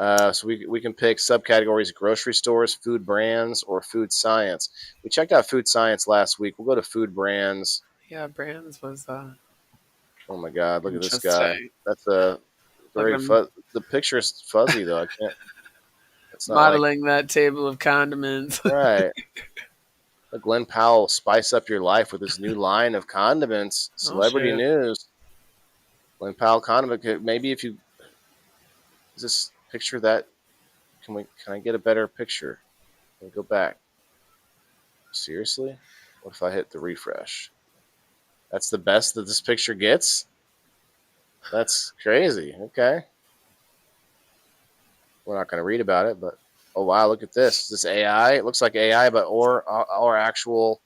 So we can pick subcategories: grocery stores, food brands, or food science. We checked out food science last week. We'll go to food brands. Yeah, brands was Oh my God, look at this guy. interesting. That's a very Look the picture's fuzzy though. I can't. It's not Modeling that table of condiments. right. Glenn Powell spice up your life with his new line of condiments. Celebrity shit. news. Glenn Powell condiment. Maybe if you just picture that. Can I get a better picture? Can we go back? Seriously? What if I hit the refresh? That's the best that this picture gets? That's crazy. Okay. We're not going to read about it, but oh wow, look at this. Is this AI? It looks like AI, but or actual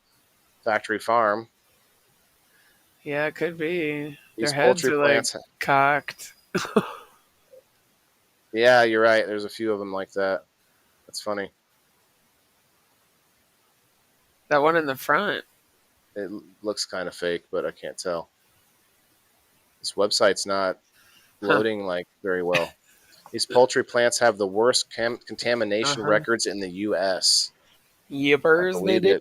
factory farm. Yeah, it could be. These Their heads poultry are like plants. cocked. Yeah, you're right. There's a few of them like that. That's funny. That one in the front. It looks kind of fake, but I can't tell. This website's not loading like very well. These poultry plants have the worst contamination records in the U.S. Yippers, they do.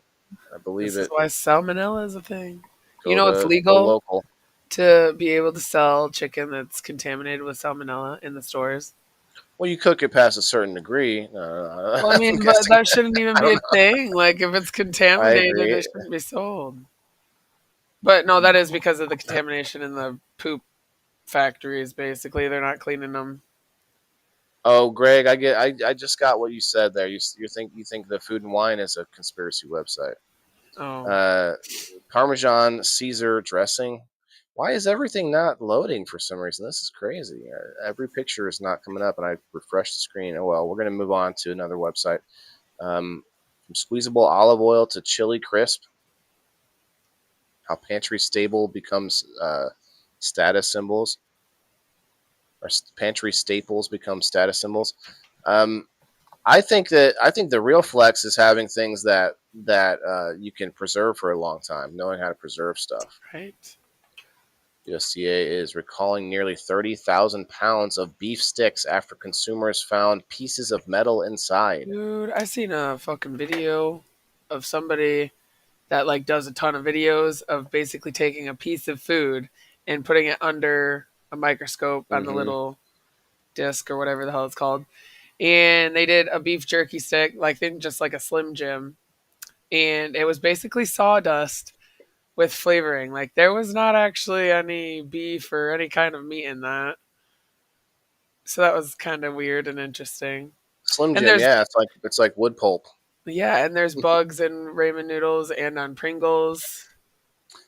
I believe This it. is why salmonella is a thing. Go You know, it's go legal local. to be able to sell chicken that's contaminated with salmonella in the stores. Well, you cook it past a certain degree. Well, I mean, but that shouldn't even be a thing. Like, if it's contaminated, agree. it shouldn't be sold. But no, that is because of the contamination in the poop factories. Basically, they're not cleaning them. Oh, Greg, I just got what you said there. You think the Food and Wine is a conspiracy website. Oh, Parmesan Caesar dressing. Why is everything not loading for some reason? This is crazy. Every picture is not coming up, and I refreshed the screen. Oh well, we're going to move on to another website. From squeezable olive oil to chili crisp. How pantry stable becomes status symbols, or pantry staples become status symbols. I think the real flex is having things that you can preserve for a long time, knowing how to preserve stuff. right. USDA is recalling nearly 30,000 pounds of beef sticks after consumers found pieces of metal inside. Dude, I seen a fucking video of somebody that like does a ton of videos of basically taking a piece of food and putting it under a microscope on the little disc or whatever the hell it's called. And they did a beef jerky stick, like just like a Slim Jim, and it was basically sawdust with flavoring. Like there was not actually any beef or any kind of meat in that. So that was kind of weird and interesting. Slim And Jim, yeah, it's like wood pulp. Yeah, and there's bugs in ramen noodles and on Pringles.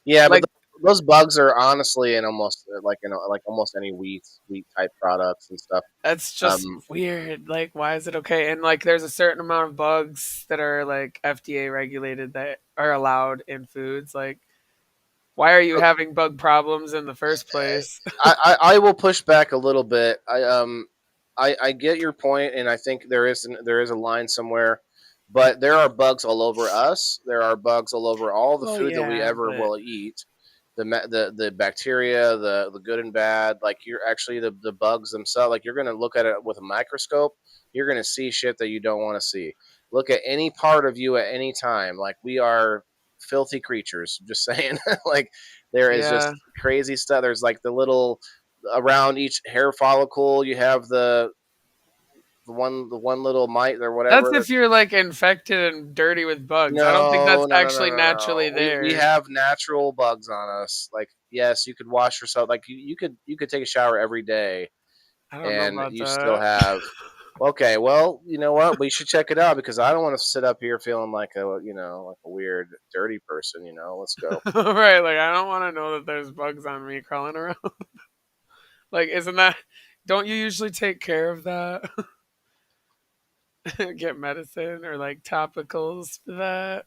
Yeah, Like, but those bugs are honestly in almost like almost any wheat type products and stuff. that's just weird. Like, why is it okay? And like, there's a certain amount of bugs that are like FDA regulated that are allowed in foods. Like, why are you having bug problems in the first place? I will push back a little bit. I get your point, and I think there is a line somewhere, but there are bugs all over us. There are bugs all over all the food that we ever will eat. The bacteria, the good and bad. Like you're actually the bugs themselves. Like you're gonna look at it with a microscope. You're gonna see shit that you don't want to see. Look at any part of you at any time. Like we are filthy creatures. Just saying. Like there is just crazy stuff. There's like the little around each hair follicle. You have the one little mite or whatever. That's if you're like infected and dirty with bugs. No, I don't think that's no, actually no. naturally there. We have natural bugs on us. Like yes, you could wash yourself. Like you could take a shower every day, I don't know and about you that. still have. Okay, well, you know what? We should check it out because I don't want to sit up here feeling like a weird, dirty person. Let's go. Right, like I don't want to know that there's bugs on me crawling around. Like, don't you usually take care of that? Get medicine or like topicals for that?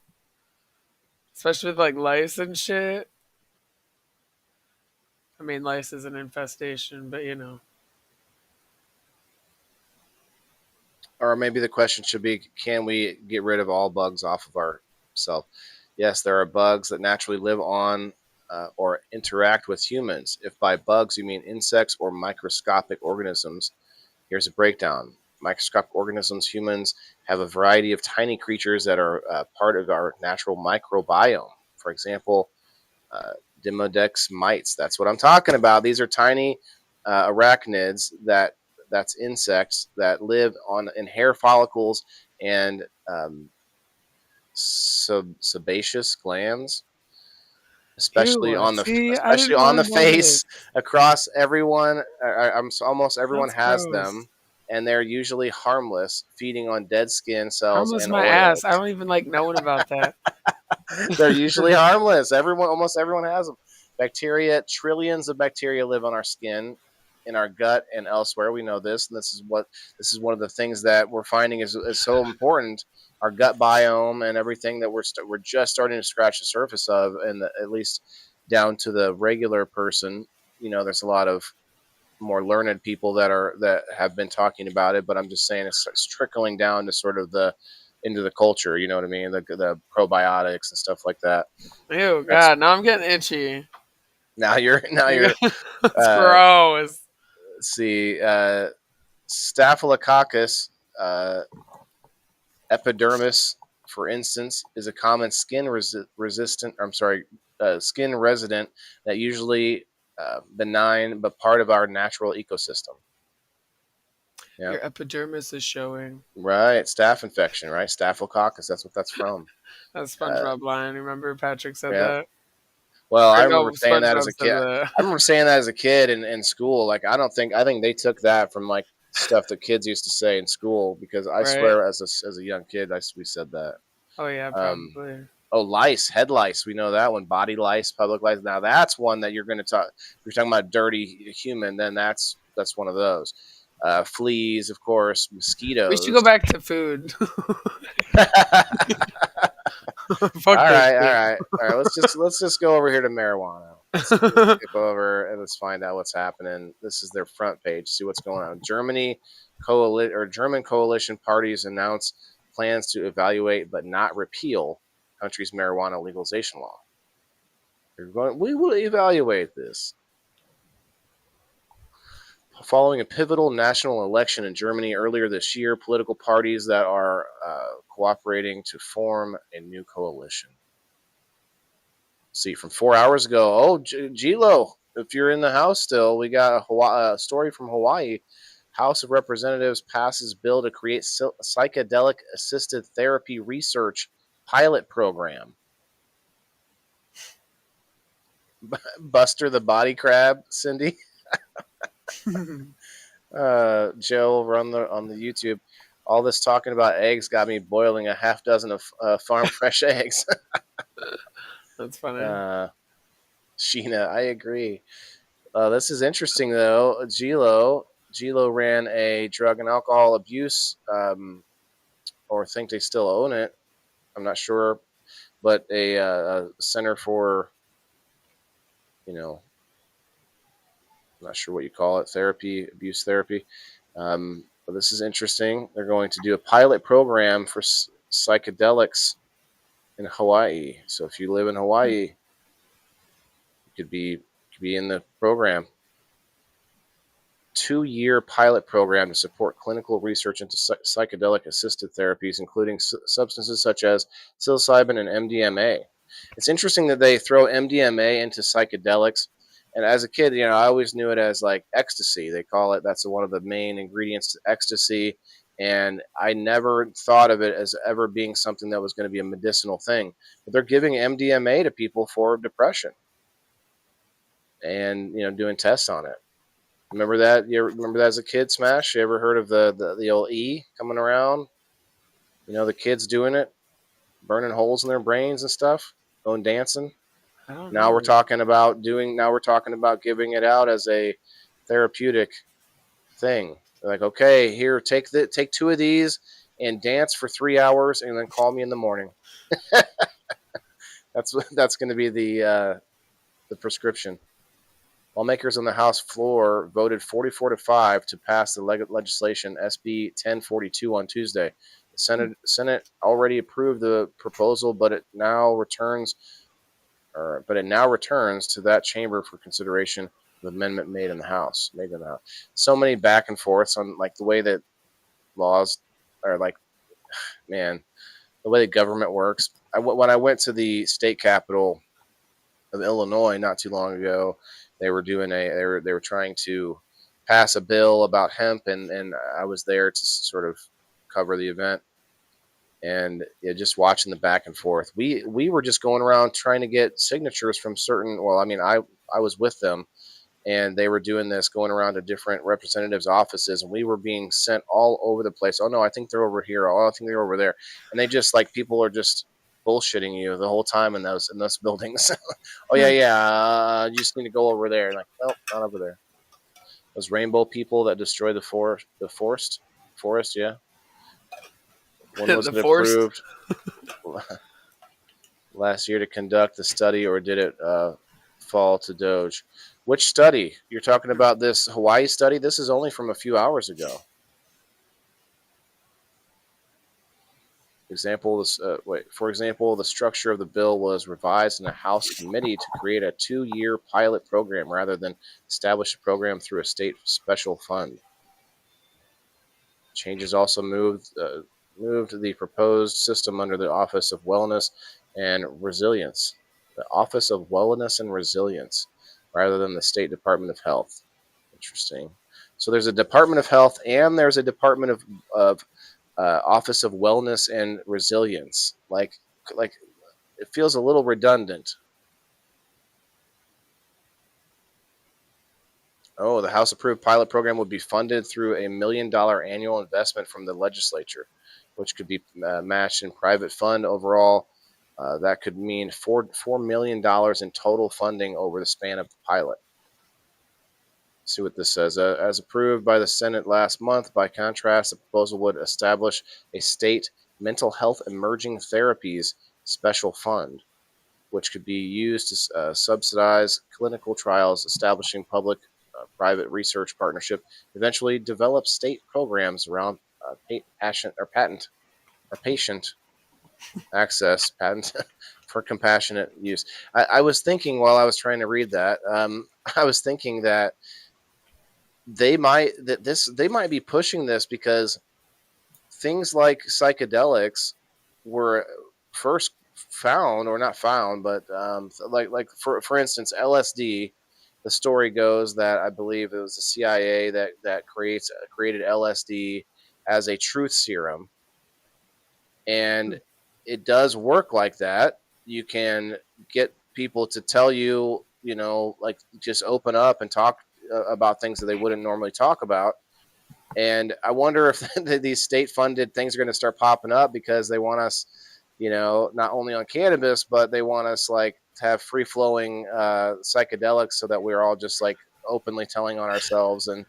Especially with like lice and shit. I mean, lice is an infestation, but Or maybe the question should be, can we get rid of all bugs off of ourselves? Yes, there are bugs that naturally live on or interact with humans. If by bugs you mean insects or microscopic organisms, here's a breakdown. Microscopic organisms, humans, have a variety of tiny creatures that are part of our natural microbiome. For example, Demodex mites. That's what I'm talking about. These are tiny arachnids that's insects that live in hair follicles and sebaceous glands, especially Ew. on the See, I especially didn't on the want to know face. this. Across everyone, almost everyone That's has gross. them, and they're usually harmless, feeding on dead skin cells Harmless and my ass. I oils. don't even like knowing about that. They're usually harmless. Almost everyone has them. Bacteria, trillions of bacteria live on our skin, in our gut, and elsewhere. We know this, and this is one of the things that we're finding is so important. Our gut biome and everything that we're just starting to scratch the surface of, and at least down to the regular person. There's a lot of more learned people that have been talking about it, but I'm just saying it's trickling down to sort of into the culture. You know what I mean? The probiotics and stuff like that. Ew, That's God, now I'm getting itchy. now you're That's uh, gross. see Staphylococcus epidermis, for instance, is a common skin resident that usually benign but part of our natural ecosystem. Yeah. Your epidermis is showing. Right, staph infection, right? Staphylococcus. That's what that's from. That's Uh, SpongeBob line. Remember Patrick said yeah. that? Well, I Or remember no, saying that as SpongeBob a said kid. that. I remember saying that as a kid in school. Like, I think they took that from like stuff that kids used to say in school, because I Right? swear as a young kid, we said that. Oh yeah, Um, probably. lice, head lice. We know that one. Body lice, public lice. Now that's one that you're going to talk. If you're talking about dirty human, then that's one of those. Fleas, of course, We should mosquitoes. go back to food. All Fuck this right, all shit. right, all right. Let's just go over here to marijuana. Let's skip over and let's find out what's happening. This is their front page. See what's going on. German coalition parties announce plans to evaluate but not repeal country's marijuana legalization law. We will evaluate this. Following a pivotal national election in Germany earlier this year, political parties that are cooperating to form a new coalition. See, from 4 hours ago. Oh, Gilo, if you're in the House still, we got a story from Hawaii. House of Representatives passes bill to create psychedelic assisted therapy research pilot program. Buster the body crab, Cindy. Joe over on the YouTube. All this talking about eggs got me boiling a half dozen of farm fresh eggs. That's funny. Sheena, I agree. This is interesting though. Gilo ran a drug and alcohol abuse, or think they still own it. I'm not sure, but a center for, I'm not sure what you call it, abuse therapy. But this is interesting. They're going to do a pilot program for psychedelics in Hawaii. So if you live in Hawaii, you could be in the program. 2-year pilot program to support clinical research into psychedelic assisted therapies, including substances such as psilocybin and MDMA. It's interesting that they throw MDMA into psychedelics. And as a kid, I always knew it as like ecstasy. They call it, that's one of the main ingredients to ecstasy. And I never thought of it as ever being something that was going to be a medicinal thing. But they're giving MDMA to people for depression and, doing tests on it. Remember that? You remember that as a kid, Smash? You ever heard of the old E coming around? The kids doing it, burning holes in their brains and stuff, going dancing. I don't Now know. we're talking about giving it out as a therapeutic thing. They're like, okay, here, take 2 of these and dance for 3 hours, and then call me in the morning. That's going to be the prescription. Lawmakers on the House floor voted 44-5 to pass the legislation SB 1042 on Tuesday. The Senate already approved the proposal, but it now returns to that chamber for consideration. The amendment made in the House. So many back and forths on like the way that laws are, like, man, the way the government works. When I went to the state capital of Illinois not too long ago, they were trying to pass a bill about hemp, and I was there to sort of cover the event. and just watching the back and forth. We were just going around trying to get signatures from certain. Well, I mean, I was with them, and they were doing this, going around to different representatives' offices, and we were being sent all over the place. Oh no, I think they're over here. Oh, I think they're over there, and they just like people are just bullshitting you the whole time in those buildings. Oh yeah, you just need to go over there. And like, nope, not over there. Those rainbow people that destroy the forest, yeah. When was The it forest? approved last year to conduct the study, or did it fall to Doge? Which study? You're talking about this Hawaii study? This is only from a few hours ago. For example, the structure of the bill was revised in a House committee to create a 2-year pilot program rather than establish a program through a state special fund. Changes also moved the proposed system under the Office of Wellness and Resilience. The Office of Wellness and Resilience, rather than the State Department of Health. Interesting. So there's a Department of Health and there's a Department of Office of Wellness and Resilience. Like it feels a little redundant. Oh, the House-approved pilot program would be funded through a $1 million annual investment from the legislature, which could be matched in private fund. Overall, that could mean $4 million in total funding over the span of the pilot. Let's see what this says. As approved by the Senate last month, by contrast, the proposal would establish a state mental health emerging therapies special fund, which could be used to subsidize clinical trials, establishing public-private research partnership, eventually develop state programs around patient access, patent for compassionate use. I was thinking while I was trying to read that, I was thinking that they might be pushing this because things like psychedelics were first found, or not found, but like for instance, LSD. The story goes that I believe it was the CIA that created LSD as a truth serum, and it does work like that. You can get people to tell you, like just open up and talk about things that they wouldn't normally talk about. And I wonder if these state-funded things are going to start popping up because they want us, not only on cannabis, but they want us like to have free-flowing psychedelics so that we're all just like openly telling on ourselves and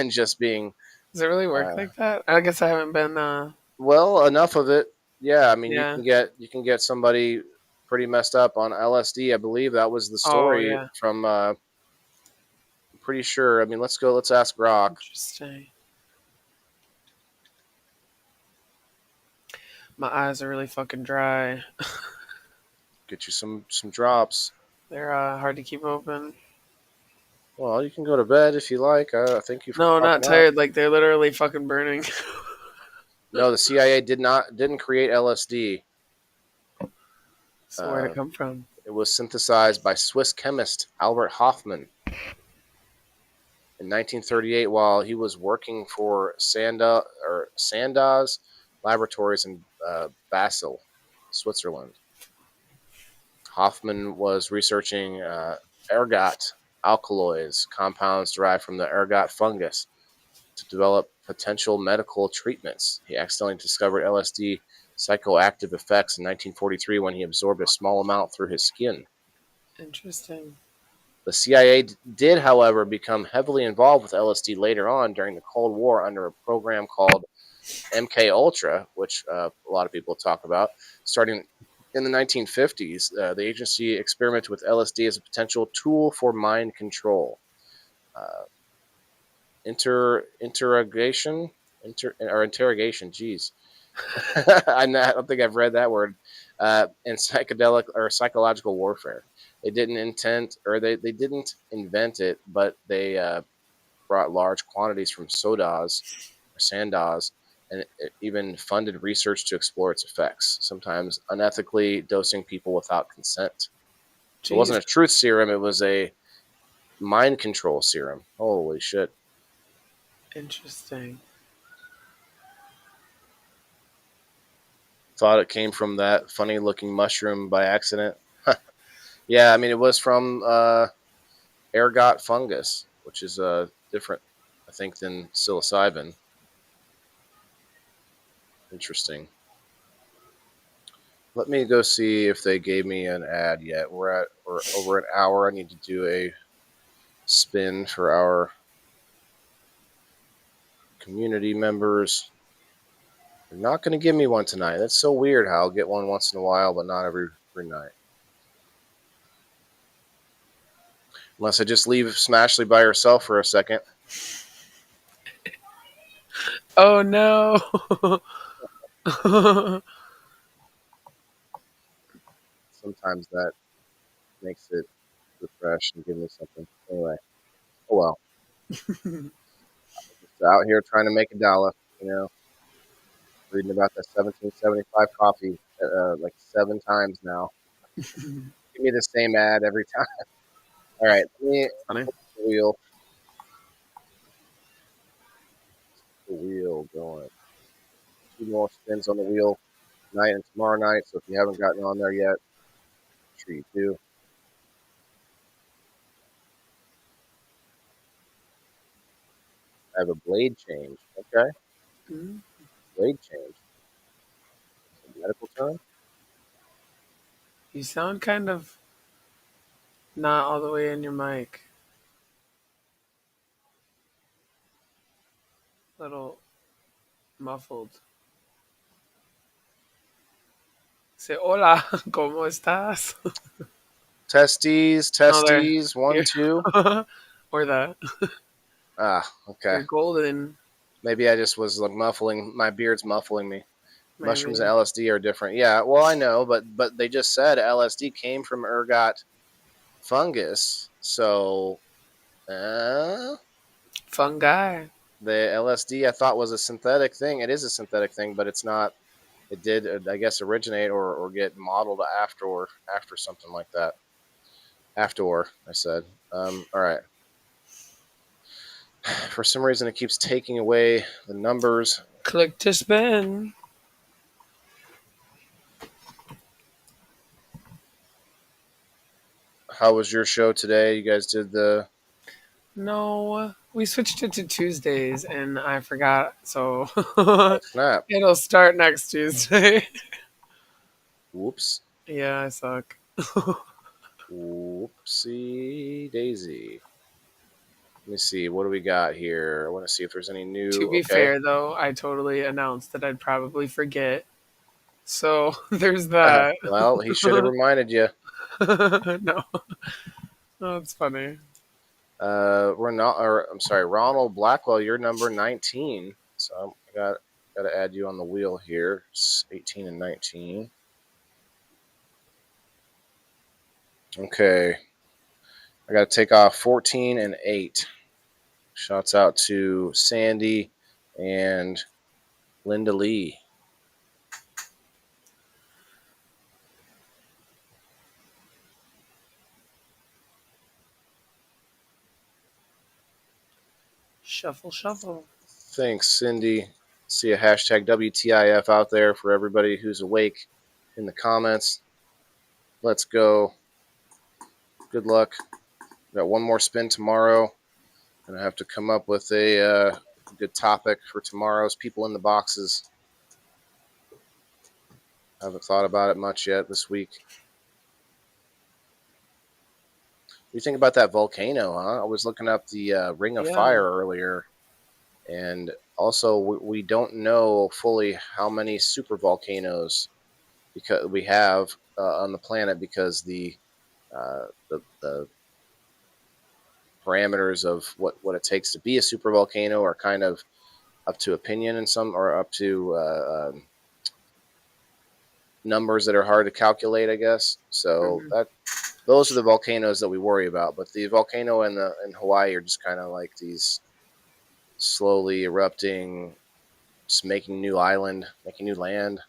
just being. Does it really work like that? I guess I haven't been. Well, enough of it. Yeah, I mean, Yeah. you can get somebody pretty messed up on LSD. I believe that was the story from. I'm pretty sure. I mean, let's ask Rock. Interesting. My eyes are really fucking dry. Get you some drops. They're hard to keep open. Well, you can go to bed if you like. I thank you for. No, not tired. Like they're literally fucking burning. No, the CIA didn't create LSD. So where'd it come from? It was synthesized by Swiss chemist Albert Hofmann in 1938 while he was working for Sandoz Laboratories in Basel, Switzerland. Hofmann was researching ergot alkaloids, compounds derived from the ergot fungus, to develop potential medical treatments. He accidentally discovered LSD psychoactive effects in 1943 when he absorbed a small amount through his skin. Interesting. The CIA did, however, become heavily involved with LSD later on during the Cold War under a program called MK Ultra, which a lot of people talk about. Starting in the 1950s, the agency experimented with LSD as a potential tool for mind control. Interrogation. Geez, I don't think I've read that word. And psychedelic or psychological warfare. They didn't invent it, but they brought large quantities from Sandoz, and it even funded research to explore its effects. Sometimes unethically dosing people without consent. So it wasn't a truth serum; it was a mind control serum. Holy shit! Interesting. thought it came from that funny looking mushroom by accident. Yeah, I mean, it was from ergot fungus, which is different, I think, than psilocybin. Interesting. Let me go see if they gave me an ad yet. We're over an hour. I need to do a spin for our community members. They're not going to give me one tonight. That's so weird how I'll get one once in a while, but not every night. Unless I just leave Smashley by herself for a second. Oh no. Sometimes that makes it refresh and give me something. Anyway, oh well. Just out here trying to make a dollar, reading about the 1775 coffee like 7 times now. Give me the same ad every time. All right, let me Funny. put the wheel going. 2 more spins on the wheel tonight and tomorrow night. So if you haven't gotten on there yet, I'm sure you do. I have a blade change. Okay, blade change. Medical term. You sound kind of not all the way in your mic. Little muffled. Say hola, ¿cómo estás? Testes, Oh, there. 1, 2. Or that. Okay. You're golden. Maybe I just was like muffling. My beard's muffling me. Maybe. Mushrooms and LSD are different. Yeah, well, I know, but they just said LSD came from ergot fungus. So, Fungi. the LSD I thought was a synthetic thing. It is a synthetic thing, but it's not. It did, I guess, originate or get modeled after something like that. After, I said. All right. For some reason, it keeps taking away the numbers. Click to spin. How was your show today? You guys did the... No, we switched it to Tuesdays, and I forgot, so Snap. it'll start next Tuesday. Whoops. Yeah, I suck. Whoopsie daisy. Let me see. What do we got here? I want to see if there's any new... To be fair, though, I totally announced that I'd probably forget. So there's that. Well, he should have reminded you. No. Oh, it's funny. We're not... I'm sorry, Ronald Blackwell, you're number 19. So I got to add you on the wheel here. It's 18 and 19. Okay. I got to take off 14 and 8. Shouts out to Sandy and Linda Lee. Shuffle, shuffle. Thanks, Cindy. See a hashtag WTIF out there for everybody who's awake in the comments. Let's go. Good luck. Got one more spin tomorrow. Gonna have to come up with a good topic for tomorrow's people in the boxes. Haven't thought about it much yet this week. What do you think about that volcano, huh? I was looking up the Ring of Fire earlier, and also we don't know fully how many super volcanoes because we have on the planet because the parameters of what it takes to be a super volcano are kind of up to opinion and some or up to numbers that are hard to calculate, I guess. So those are the volcanoes that we worry about. But the volcano in Hawaii are just kind of like these slowly erupting, just making new island, making new land.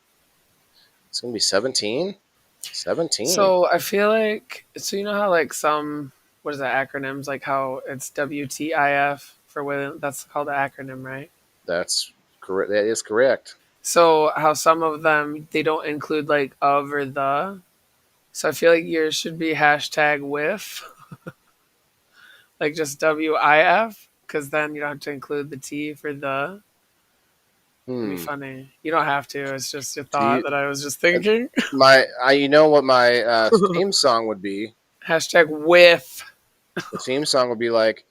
It's gonna be 17. 17. So I feel like you know how like some what is that acronyms like how it's WTIF for when that's called an acronym, right? That's correct. That is correct. So how some of them they don't include like of or the. So I feel like yours should be hashtag with, like just WIF, because then you don't have to include the T for the. It'd be funny. You don't have to. It's just a Do you, thought that I was just thinking. you know what my theme song would be? Hashtag with. The theme song would be like,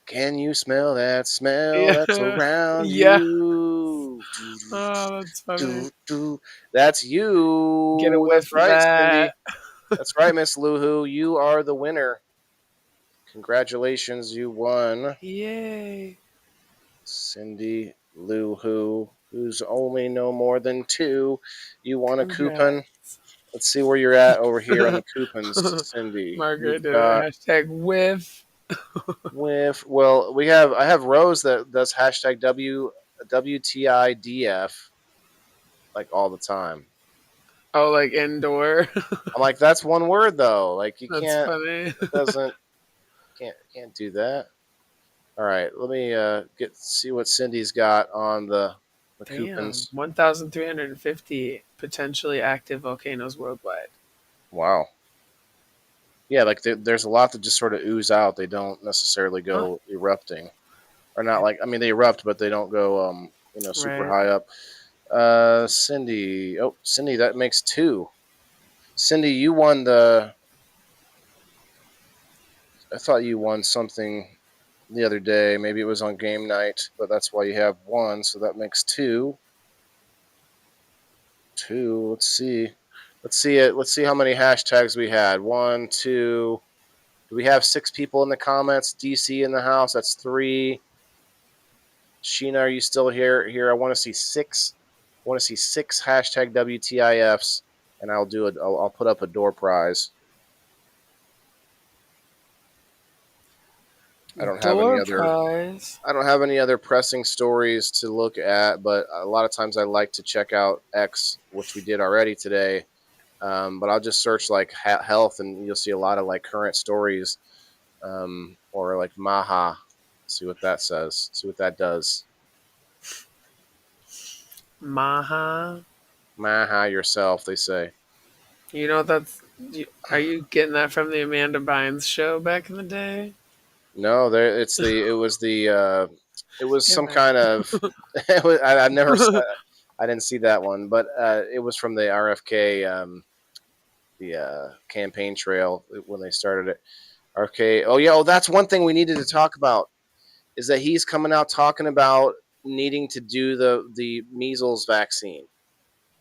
"Can you smell that smell that's Yeah. around Yeah. you?" Oh, that's funny. That's you. Get it That's with right, Cindy. that. That's right, Miss Luhu. You are the winner. Congratulations, you won. Yay. Cindy Luhu, who's only no more than 2. You won a Congrats. coupon. Let's see where you're at over here on the coupons, Cindy. Margaret You've did got it. Hashtag with. well, I have Rose that does hashtag WTIDF like all the time. Oh, like indoor. I'm like, that's one word though. Like you That's can't. funny. It doesn't. Can't do that. All right, let me see what Cindy's got on the Damn, coupons. 1,350 potentially active volcanoes worldwide. Wow. Yeah, like there's a lot that just sort of ooze out. They don't necessarily go erupting, or not like I mean they erupt, but they don't go super high up. Cindy, that makes 2. Cindy, you won the. I thought you won something the other day. Maybe it was on game night, but that's why you have 1, so that makes 2. 2. Let's see it. Let's see how many hashtags we had. 1, 2. Do we have 6 people in the comments? DC in the house. That's 3. Sheena, are you still here? I want to see 6. I want to see 6 hashtag WTIFs, and I'll put up a door prize. I don't have any other pressing stories to look at, but a lot of times I like to check out X, which we did already today. But I'll just search like health, and you'll see a lot of like current stories, or like Maha. See what that says. See what that does. Maha yourself, they say. You know are you getting that from the Amanda Bynes show back in the day? No, it was some kind of. I never. I didn't see that one, but it was from the RFK, the campaign trail when they started it. RFK. Oh yeah. Oh, that's one thing we needed to talk about. Is that he's coming out talking about needing to do the measles vaccine.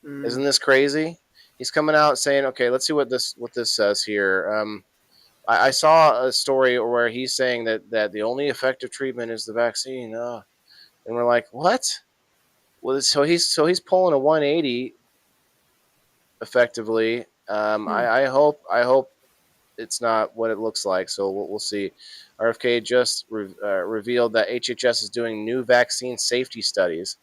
Isn't this crazy? He's coming out saying, okay, let's see what this says here. I saw a story where he's saying that the only effective treatment is the vaccine. And we're like, what? Well, so he's pulling a 180 effectively. I hope it's not what it looks like. So we'll see. RFK just revealed that HHS is doing new vaccine safety studies.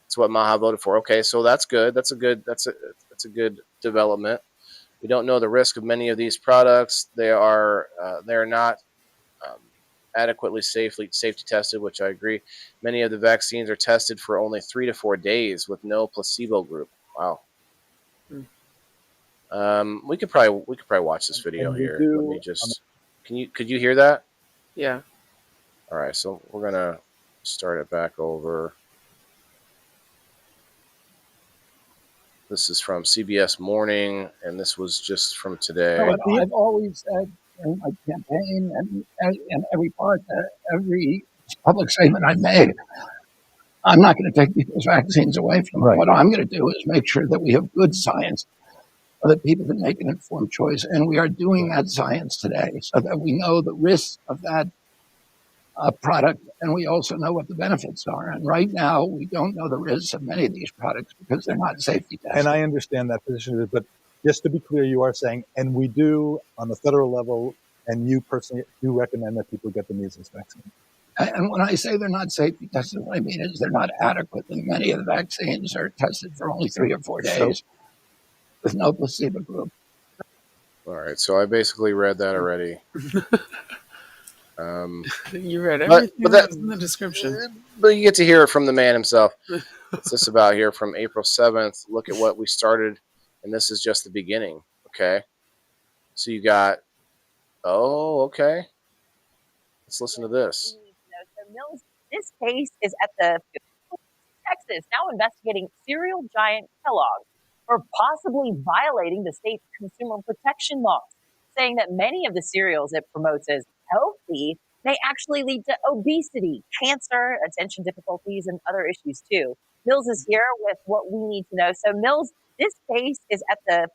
That's what Maha voted for. Okay, so that's good. That's a good development. We don't know the risk of many of these products. They're not adequately safety tested, which I agree. Many of the vaccines are tested for only 3 to 4 days with no placebo group. Wow. We could probably watch this video here. Let me just. Could you hear that? Yeah. All right, so we're gonna start it back over. This is from CBS Morning, and this was just from today. I've always said in my campaign and every part, every public statement I made, I'm not going to take people's vaccines away from them. What I'm going to do is make sure that we have good science so that people can make an informed choice. And we are doing that science today so that we know the risks of that product, and we also know what the benefits are. And right now, we don't know the risks of many of these products because they're not safety tested. And I understand that position, but just to be clear, you are saying, and we do on the federal level, and you personally do recommend that people get the measles vaccine. And when I say they're not safety tested, what I mean is they're not adequate. And many of the vaccines are tested for only 3 or 4 days with no placebo group. All right, so I basically read that already. You read But- everything but that that- was in the description. But you get to hear it from the man himself. What's this about here from April 7th? Look at what we started, and this is just the beginning. Okay. So you got, okay. Let's listen to this. So Mills, this case is at the Texas, now investigating cereal giant Kellogg for possibly violating the state's consumer protection laws, saying that many of the cereals it promotes as healthy may actually lead to obesity, cancer, attention difficulties, and other issues too. Mills is here with what we need to know. So Mills, this case is at the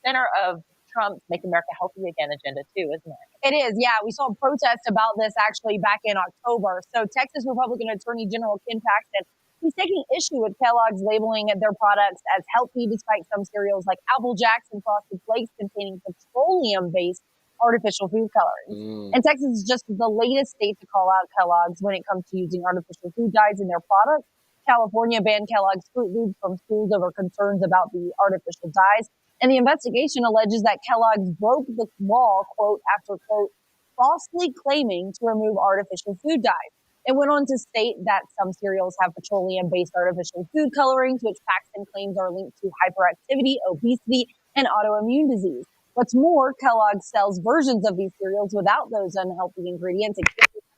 center of Trump's Make America Healthy Again agenda too, isn't it? It is, yeah. We saw a protest about this actually back in October. So Texas Republican Attorney General Ken Paxton, he's taking issue with Kellogg's labeling their products as healthy, despite some cereals like Apple Jacks and Frosted Flakes containing petroleum-based artificial food colorings. And Texas is just the latest state to call out Kellogg's when it comes to using artificial food dyes in their products. California banned Kellogg's Fruit Loops from schools over concerns about the artificial dyes. And the investigation alleges that Kellogg's broke the law, quote, after, quote, falsely claiming to remove artificial food dyes. It went on to state that some cereals have petroleum-based artificial food colorings, which Paxton claims are linked to hyperactivity, obesity, and autoimmune disease. What's more, Kellogg sells versions of these cereals without those unhealthy ingredients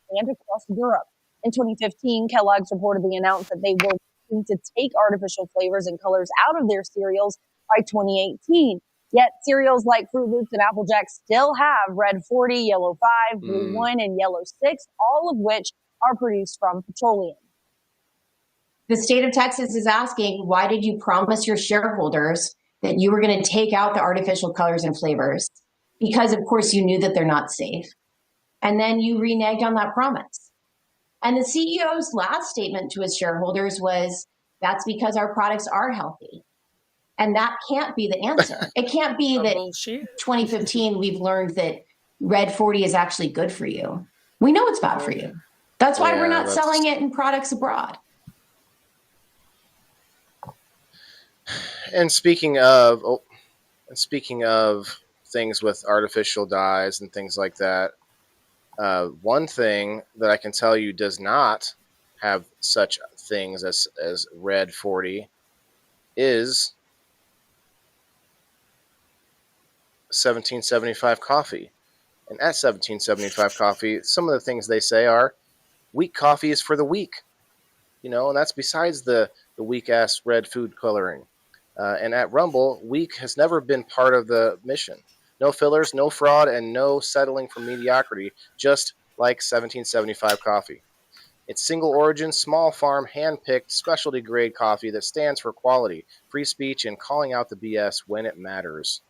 and across Europe. In 2015, Kellogg's reportedly announced that they were working to take artificial flavors and colors out of their cereals by 2018. Yet cereals like Fruit Loops and Apple Jacks still have Red 40, Yellow 5, Blue 1, and Yellow 6, all of which are produced from petroleum. The state of Texas is asking, why did you promise your shareholders that you were going to take out the artificial colors and flavors? Because, of course, you knew that they're not safe. And then you reneged on that promise. And the CEO's last statement to his shareholders was, that's because our products are healthy. And that can't be the answer. It can't be that 2015 we've learned that Red 40 is actually good for you. We know it's bad for you. That's why we're not selling it in products abroad. And speaking of things with artificial dyes and things like that, one thing that I can tell you does not have such things as Red 40 is 1775 coffee. And at 1775 coffee, some of the things they say are weak coffee is for the weak, and that's besides the weak ass red food coloring. And at Rumble, weak has never been part of the mission. No fillers, no fraud, and no settling for mediocrity, just like 1775 coffee. It's single origin, small farm, hand-picked, specialty grade coffee that stands for quality, free speech, and calling out the BS when it matters.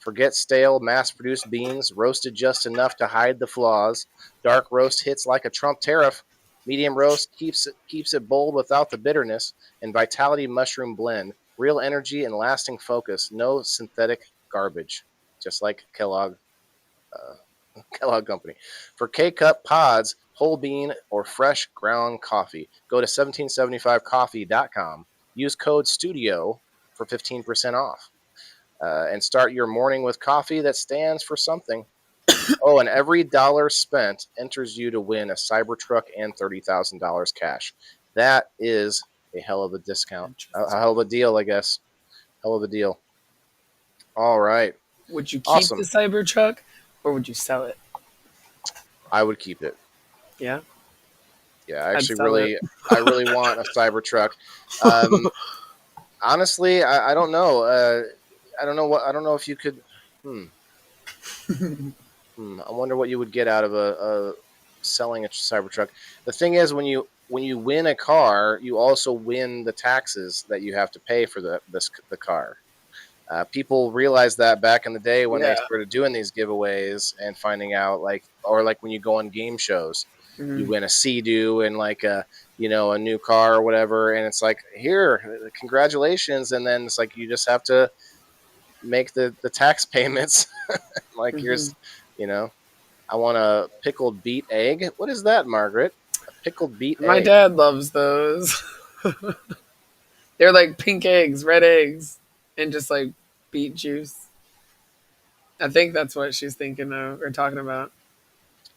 Forget stale, mass-produced beans, roasted just enough to hide the flaws. Dark roast hits like a Trump tariff. Medium roast keeps it bold without the bitterness. And Vitality Mushroom Blend, real energy and lasting focus. No synthetic garbage, just like Kellogg Company. For K-Cup pods, whole bean, or fresh ground coffee, go to 1775coffee.com. Use code STUDIO for 15% off. And start your morning with coffee that stands for something. Oh, and every dollar spent enters you to win a Cybertruck and $30,000 cash. That is a hell of a discount. A hell of a deal, I guess. Hell of a deal. All right. Would you keep the Cybertruck or would you sell it? I would keep it. Yeah? Yeah, I really want a Cybertruck. Honestly, I don't know. I don't know if you could. I wonder what you would get out of a selling a Cybertruck. The thing is, when you win a car, you also win the taxes that you have to pay for the car. People realized that back in the day when they started doing these giveaways and finding out, like when you go on game shows, you win a Sea-Doo and like a new car or whatever, and it's like, here, congratulations, and then it's like you just have to make the tax payments. Like here's, I want a pickled beet egg. What is that, Margaret? A pickled beet egg. My dad loves those. They're like pink eggs, red eggs, and just like beet juice. I think that's what she's thinking of or talking about.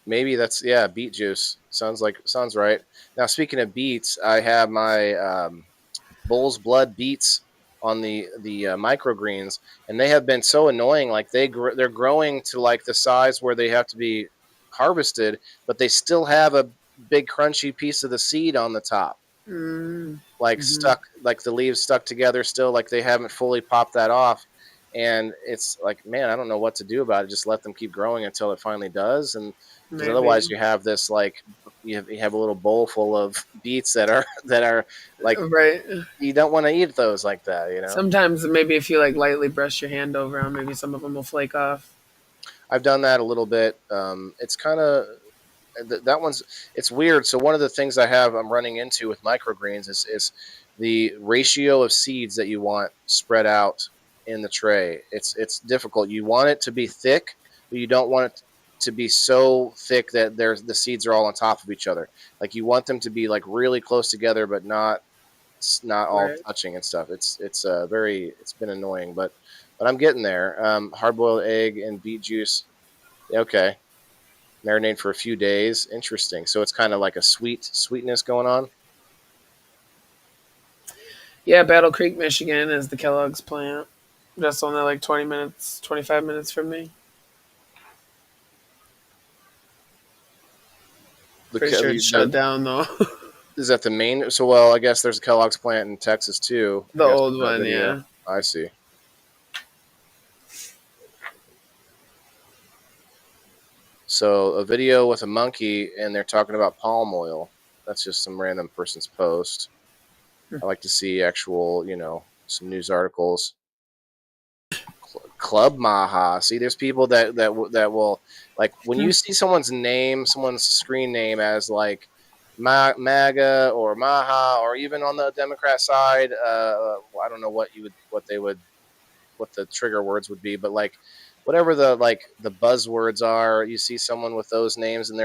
Maybe that's beet juice. Sounds right. Now speaking of beets, I have my bull's blood beets on the microgreens, and they have been so annoying. Like they're growing to like the size where they have to be harvested, but they still have a big crunchy piece of the seed on the top, like stuck, like the leaves stuck together still, like they haven't fully popped that off. And it's like, man, I don't know what to do about it. Just let them keep growing until it finally does, and because otherwise you have this like you have a little bowl full of beets that are like right. You don't want to eat those like that, you know. Sometimes maybe if you like lightly brush your hand over them, maybe some of them will flake off. I've done that a little bit. It's kind of that one's it's weird. So one of the things I'm running into with microgreens is the ratio of seeds that you want spread out in the tray. It's difficult. You want it to be thick, but you don't want it to be so thick that the seeds are all on top of each other. Like you want them to be like really close together, but not all touching and stuff. It's been annoying, but I'm getting there. Hard boiled egg and beet juice. Okay. Marinate for a few days. Interesting. So it's kind of like a sweetness going on. Yeah, Battle Creek, Michigan is the Kellogg's plant. Just only like 25 minutes from me. Pretty sure it's shut down though. Is that the main? So, well, I guess there's a Kellogg's plant in Texas too. The old one, yeah. I see. So, a video with a monkey, and they're talking about palm oil. That's just some random person's post. I like to see actual, some news articles. Club Maha. See, there's people that will, like, when you see someone's screen name as like MAGA or Maha, or even on the Democrat side, I don't know what the trigger words would be, but like whatever the buzzwords are, you see someone with those names and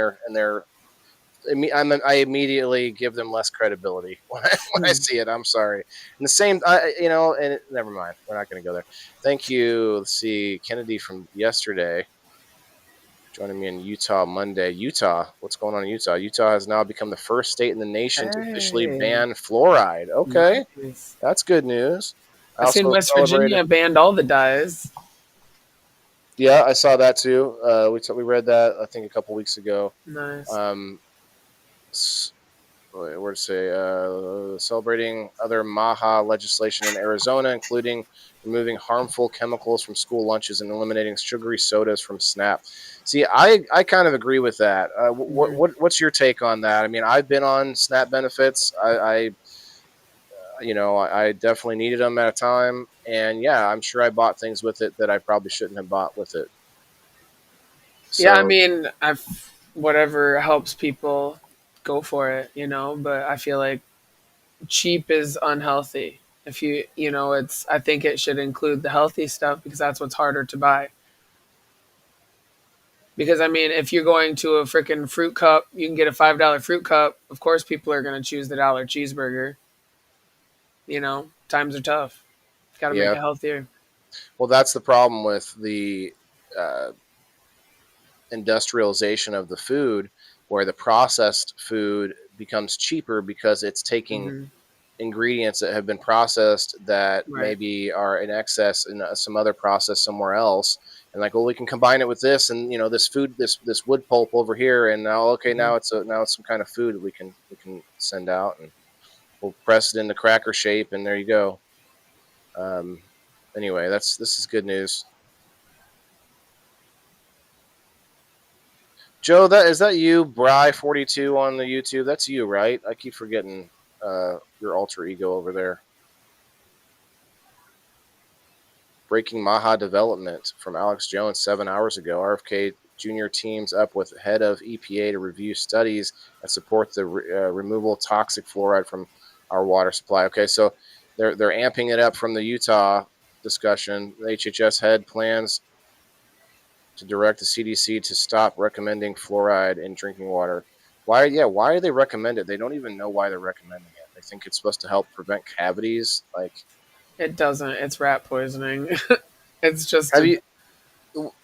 I immediately give them less credibility when I see it. I'm sorry. And the same, never mind. We're not going to go there. Thank you. Let's see. Kennedy from yesterday joining me in Utah Monday. Utah. What's going on in Utah? Utah has now become the first state in the nation to officially ban fluoride. Okay. Nice. That's good news. I've seen West Virginia banned all the dyes. Yeah, I saw that too. We read that, I think, a couple weeks ago. Nice. Where to say, celebrating other MAHA legislation in Arizona, including removing harmful chemicals from school lunches and eliminating sugary sodas from SNAP. See, I kind of agree with that. What's your take on that? I mean, I've been on SNAP benefits. I definitely needed them at a time, and yeah, I'm sure I bought things with it that I probably shouldn't have bought with it. So, yeah, I mean, whatever helps people, go for it, but I feel like cheap is unhealthy. If I think it should include the healthy stuff because that's what's harder to buy. Because I mean, if you're going to a freaking fruit cup, you can get a $5 fruit cup. Of course, people are going to choose the $1 cheeseburger. Times are tough. Got to make it healthier. Well, that's the problem with the industrialization of the food, where the processed food becomes cheaper because it's taking ingredients that have been processed that maybe are in excess in some other process somewhere else. And like, well, we can combine it with this and, this food, this wood pulp over here. And now, now it's some kind of food that we can send out, and we'll press it into cracker shape, and there you go. Anyway, this is good news. Joe, is that you, Bry42 on the YouTube? That's you, right? I keep forgetting your alter ego over there. Breaking Maha development from Alex Jones 7 hours ago. RFK Jr. teams up with head of EPA to review studies that support the removal of toxic fluoride from our water supply. Okay, so they're amping it up from the Utah discussion. The HHS head plans to direct the CDC to stop recommending fluoride in drinking water. Why do they recommend it? They don't even know why they're recommending it. They think it's supposed to help prevent cavities. Like, it doesn't. It's rat poisoning. It's just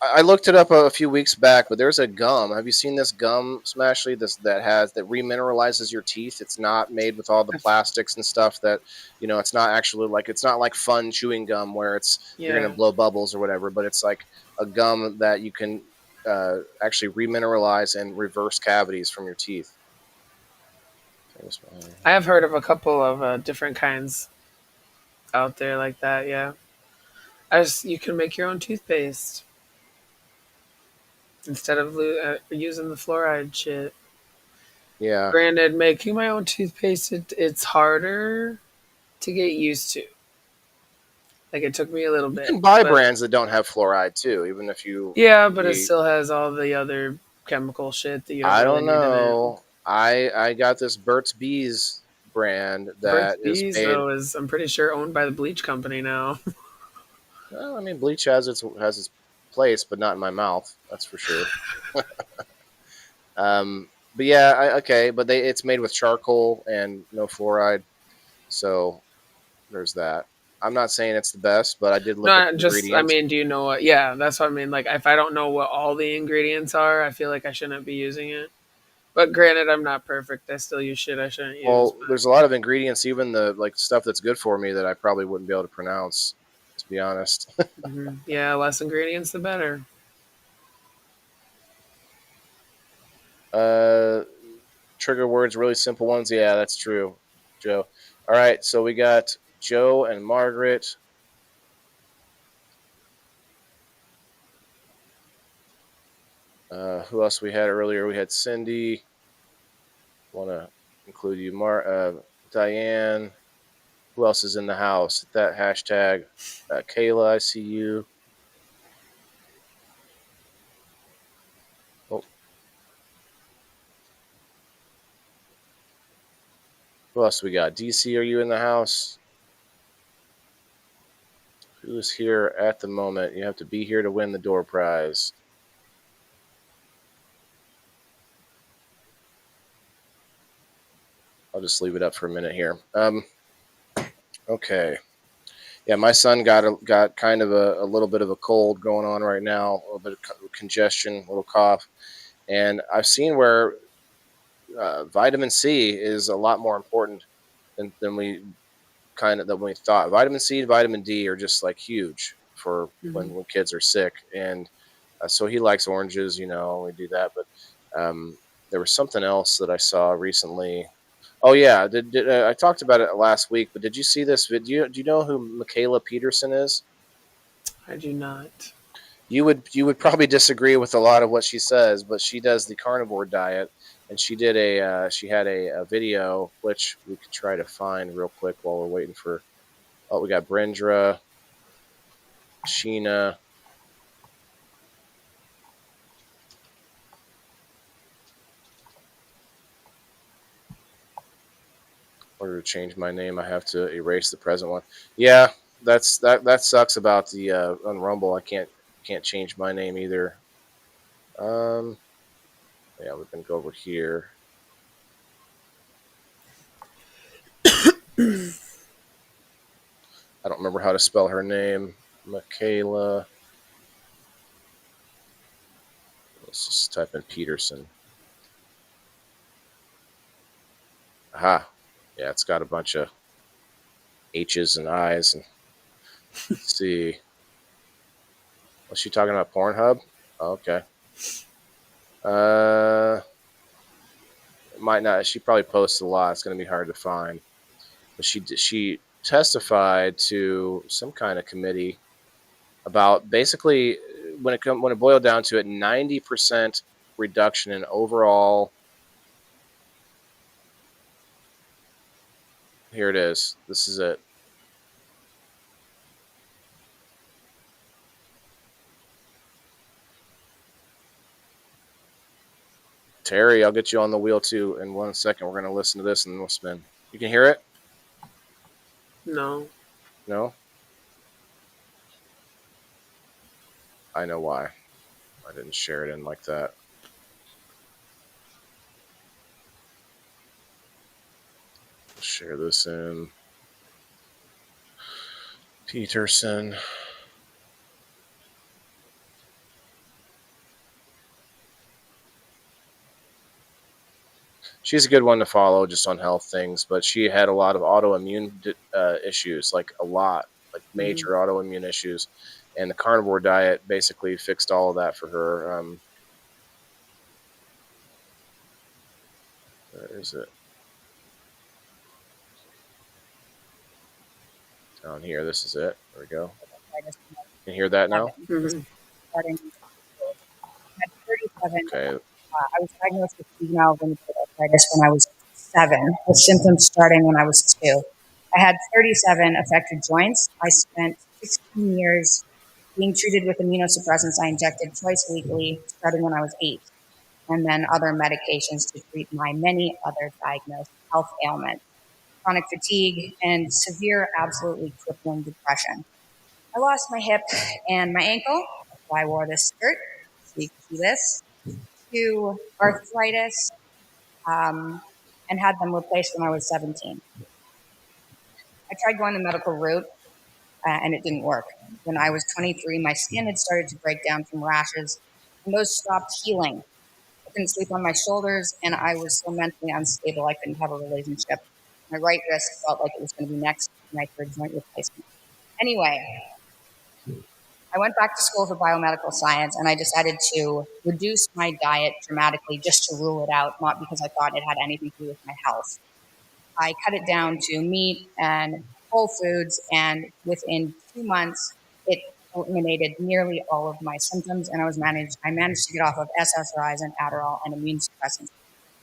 I looked it up a few weeks back, but there's a gum. Have you seen this gum, Smashly? That remineralizes your teeth. It's not made with all the plastics and stuff that, it's not actually it's not like fun chewing gum where you're gonna blow bubbles or whatever. But it's like a gum that you can actually remineralize and reverse cavities from your teeth. I have heard of a couple of different kinds out there like that. Yeah, you can make your own toothpaste instead of using the fluoride shit. Yeah. Granted, making my own toothpaste, it's harder to get used to. Like, it took me a little bit. You can buy brands that don't have fluoride too, even if you. Yeah, but it still has all the other chemical shit that you don't really need in it. I don't know. I got this Burt's Bees brand that Burt's Bees, though, is, I'm pretty sure, owned by the bleach company now. Well, I mean, bleach has its place, but not in my mouth. That's for sure. But yeah, okay. But it's made with charcoal and no fluoride, so there's that. I'm not saying it's the best, but I did look at the ingredients. I mean, do you know what? Yeah, that's what I mean. Like, if I don't know what all the ingredients are, I feel like I shouldn't be using it. But granted, I'm not perfect. I still use shit I shouldn't use. Well, there's a lot of ingredients, even the stuff that's good for me, that I probably wouldn't be able to pronounce. To be honest. Mm-hmm. Yeah, less ingredients, the better. Trigger words, really simple ones. Yeah, that's true, Joe. All right, so we got Joe and Margaret. Who else we had earlier? We had Cindy. Want to include you, Diane. Who else is in the house? That hashtag. Kayla, I see you. Oh. Who else we got? DC, are you in the house? Who is here at the moment? You have to be here to win the door prize. I'll just leave it up for a minute here. Okay. Yeah, my son got kind of a little bit of a cold going on right now, a little bit of congestion, a little cough. And I've seen where vitamin C is a lot more important than we thought. Vitamin C, vitamin D are just like huge for when kids are sick. And so he likes oranges, we do that. But there was something else that I saw recently. Oh yeah, I talked about it last week, but did you see this video? Do you know who Michaela Peterson is? I do not. You would probably disagree with a lot of what she says, but she does the carnivore diet, and she had a video which we could try to find real quick while we're waiting for. Oh, we got Brindra, Sheena. In order to change my name, I have to erase the present one. Yeah, that sucks about the on Rumble. I can't change my name either. Yeah, we're gonna go over here. I don't remember how to spell her name. Michaela. Let's just type in Peterson. Aha. Yeah, it's got a bunch of H's and I's. And let's see. Was she talking about Pornhub? Oh, okay. Might not. She probably posts a lot. It's going to be hard to find. But she testified to some kind of committee about basically when it boiled down to it, 90% reduction in overall. Here it is. This is it. Terry, I'll get you on the wheel too in 1 second. We're going to listen to this and then we'll spin. You can hear it? No. No? I know why. I didn't share it in like that. Share this in. Peterson. she's a good one to follow just on health things. But she had a lot of autoimmune issues, like major autoimmune issues, and the carnivore diet basically fixed all of that for her. Where is it? Down here. This is it. There we go. Can you hear that now? Starting at 37, Okay. I was diagnosed with juvenile rheumatoid arthritis when I was 7, with symptoms starting when I was 2. I had 37 affected joints. I spent 16 years being treated with immunosuppressants I injected twice weekly, starting when I was 8, and then other medications to treat my many other diagnosed health ailments, chronic fatigue, and severe, absolutely crippling depression. I lost my hip and my ankle. That's why I wore this skirt, so you can see this, to arthritis, and had them replaced when I was 17. I tried going the medical route, and it didn't work. When I was 23, my skin had started to break down from rashes, and those stopped healing. I couldn't sleep on my shoulders, and I was so mentally unstable I couldn't have a relationship. My right wrist felt like it was going to be next to my third joint replacement. Anyway, I went back to school for biomedical science, and I decided to reduce my diet dramatically just to rule it out, not because I thought it had anything to do with my health. I cut it down to meat and whole foods, and within 2 months, it eliminated nearly all of my symptoms, and I managed to get off of SSRIs and Adderall and immune suppressants.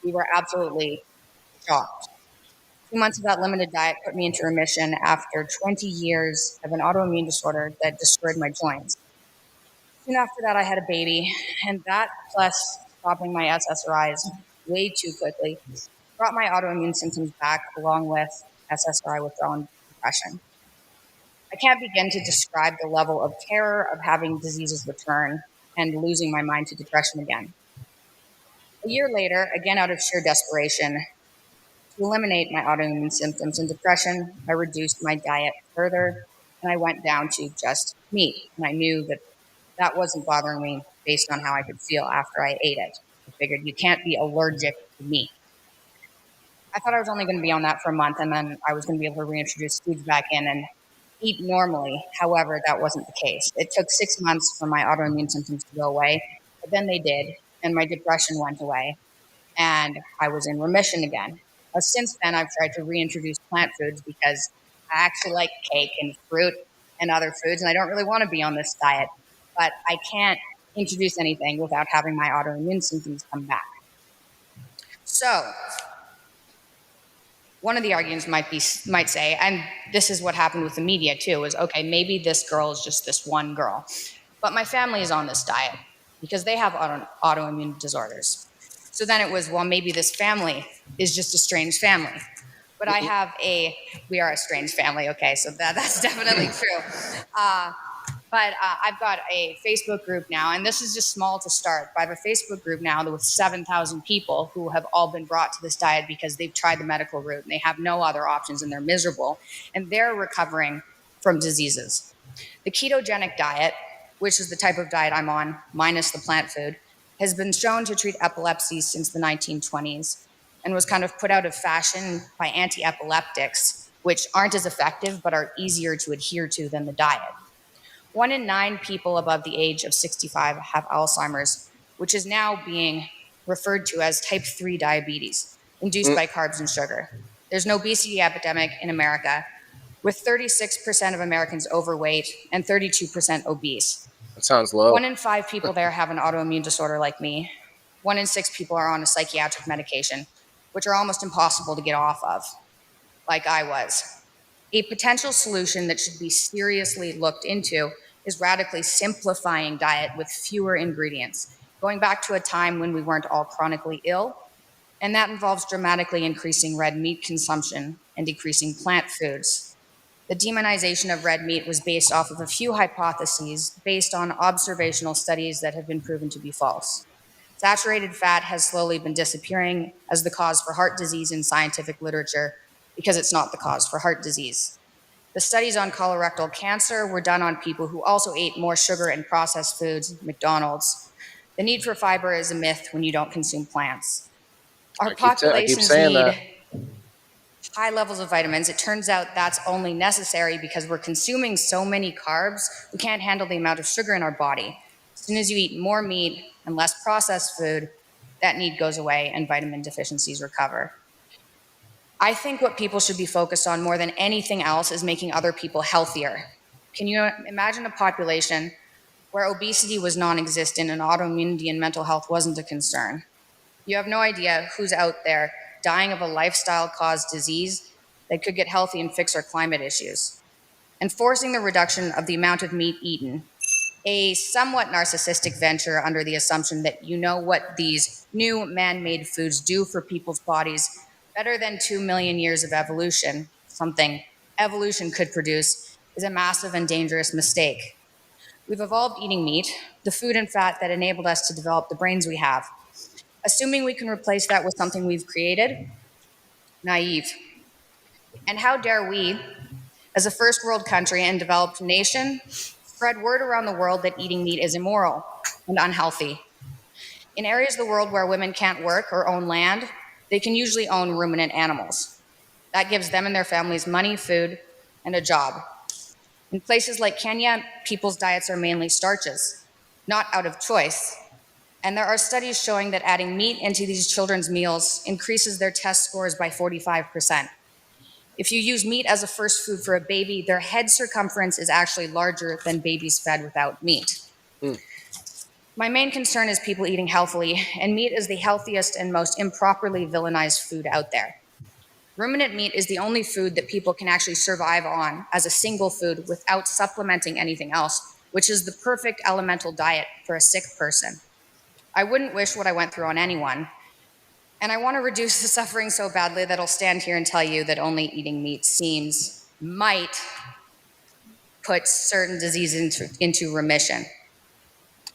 We were absolutely shocked. 2 months of that limited diet put me into remission after 20 years of an autoimmune disorder that destroyed my joints. Soon after that, I had a baby, and that plus stopping my SSRIs way too quickly brought my autoimmune symptoms back along with SSRI withdrawal and depression. I can't begin to describe the level of terror of having diseases return and losing my mind to depression again. A year later, again out of sheer desperation, to eliminate my autoimmune symptoms and depression, I reduced my diet further, and I went down to just meat. And I knew that that wasn't bothering me based on how I could feel after I ate it. I figured you can't be allergic to meat. I thought I was only going to be on that for a month, and then I was going to be able to reintroduce foods back in and eat normally. However, that wasn't the case. It took 6 months for my autoimmune symptoms to go away, but then they did, and my depression went away, and I was in remission again. Since then, I've tried to reintroduce plant foods because I actually like cake and fruit and other foods, and I don't really want to be on this diet, but I can't introduce anything without having my autoimmune symptoms come back. So, one of the arguments might say, and this is what happened with the media too, is okay, maybe this girl is just this one girl, but my family is on this diet because they have autoimmune disorders. So then it was, well, maybe this family is just a strange family. But we are a strange family, okay, so that's definitely true. But I've got a Facebook group now, and this is just small to start. But I have a Facebook group now with 7,000 people who have all been brought to this diet because they've tried the medical route and they have no other options and they're miserable. And they're recovering from diseases. The ketogenic diet, which is the type of diet I'm on, minus the plant food, has been shown to treat epilepsy since the 1920s and was kind of put out of fashion by anti-epileptics, which aren't as effective but are easier to adhere to than the diet. 1 in 9 people above the age of 65 have Alzheimer's, which is now being referred to as type 3 diabetes, induced by carbs and sugar. There's an obesity epidemic in America, with 36% of Americans overweight and 32% obese. That sounds low. 1 in 5 people there have an autoimmune disorder like me. 1 in 6 people are on a psychiatric medication, which are almost impossible to get off of, like I was. A potential solution that should be seriously looked into is radically simplifying diet with fewer ingredients, going back to a time when we weren't all chronically ill, and that involves dramatically increasing red meat consumption and decreasing plant foods. The demonization of red meat was based off of a few hypotheses based on observational studies that have been proven to be false. Saturated fat has slowly been disappearing as the cause for heart disease in scientific literature because it's not the cause for heart disease. The studies on colorectal cancer were done on people who also ate more sugar and processed foods, McDonald's. The need for fiber is a myth when you don't consume plants. Our I keep populations saying need that. high levels of vitamins. It turns out that's only necessary because we're consuming so many carbs, we can't handle the amount of sugar in our body. As soon as you eat more meat and less processed food, that need goes away and vitamin deficiencies recover. I think what people should be focused on more than anything else is making other people healthier. Can you imagine a population where obesity was non-existent and autoimmunity and mental health wasn't a concern? You have no idea who's out there dying of a lifestyle-caused disease that could get healthy and fix our climate issues. And forcing the reduction of the amount of meat eaten, a somewhat narcissistic venture under the assumption that you know what these new man-made foods do for people's bodies better than 2 million years of evolution, something evolution could produce, is a massive and dangerous mistake. We've evolved eating meat, the food and fat that enabled us to develop the brains we have. Assuming we can replace that with something we've created, naive. And how dare we, as a first world country and developed nation, spread word around the world that eating meat is immoral and unhealthy. In areas of the world where women can't work or own land, they can usually own ruminant animals. That gives them and their families money, food, and a job. In places like Kenya, people's diets are mainly starches, not out of choice. And there are studies showing that adding meat into these children's meals increases their test scores by 45%. If you use meat as a first food for a baby, their head circumference is actually larger than babies fed without meat. My main concern is people eating healthily, and meat is the healthiest and most improperly villainized food out there. Ruminant meat is the only food that people can actually survive on as a single food without supplementing anything else, which is the perfect elemental diet for a sick person. I wouldn't wish what I went through on anyone, and I want to reduce the suffering so badly that I'll stand here and tell you that only eating meat might put certain diseases into remission.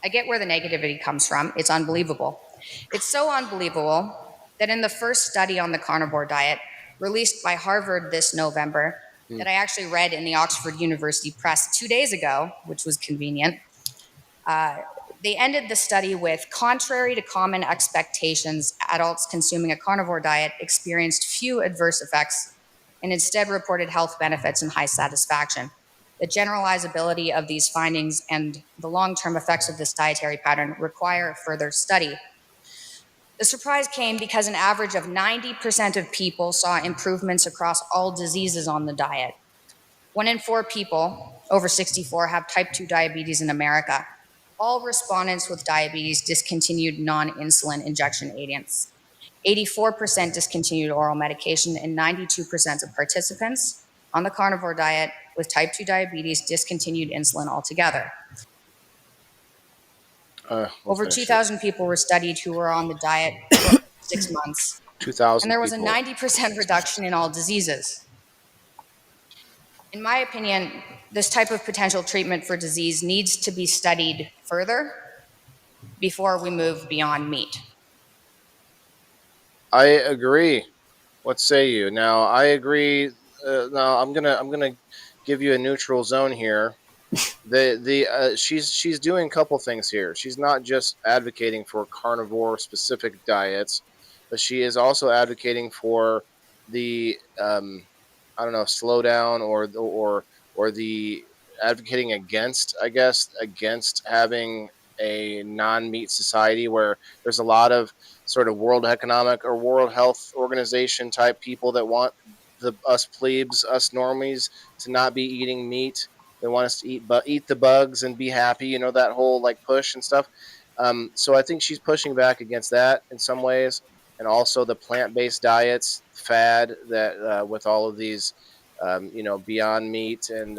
I get where the negativity comes from. It's unbelievable. It's so unbelievable that in the first study on the carnivore diet, released by Harvard this November, that I actually read in the Oxford University Press 2 days ago, which was convenient, they ended the study with, contrary to common expectations, adults consuming a carnivore diet experienced few adverse effects and instead reported health benefits and high satisfaction. The generalizability of these findings and the long-term effects of this dietary pattern require further study. The surprise came because an average of 90% of people saw improvements across all diseases on the diet. 1 in 4 people over 64 have type 2 diabetes in America. All respondents with diabetes discontinued non-insulin injection agents. 84% discontinued oral medication, and 92% of participants on the carnivore diet with type 2 diabetes discontinued insulin altogether. Over 2,000 people were studied who were on the diet for 6 months. 2,000 And there was a people. 90% reduction in all diseases. In my opinion, this type of potential treatment for disease needs to be studied further before we move beyond meat. I agree. What say you? Now, I agree. Now, I'm gonna give you a neutral zone here. She's doing a couple things here. She's not just advocating for carnivore specific diets, but she is also advocating for the slowdown or the advocating against, I guess, against having a non-meat society where there's a lot of sort of World Economic or World Health Organization type people that want us plebes, us normies, to not be eating meat. They want us to eat the bugs and be happy, you know, that whole like push and stuff. So I think she's pushing back against that in some ways, and also the plant-based diets fad that with all of these, Beyond Meat and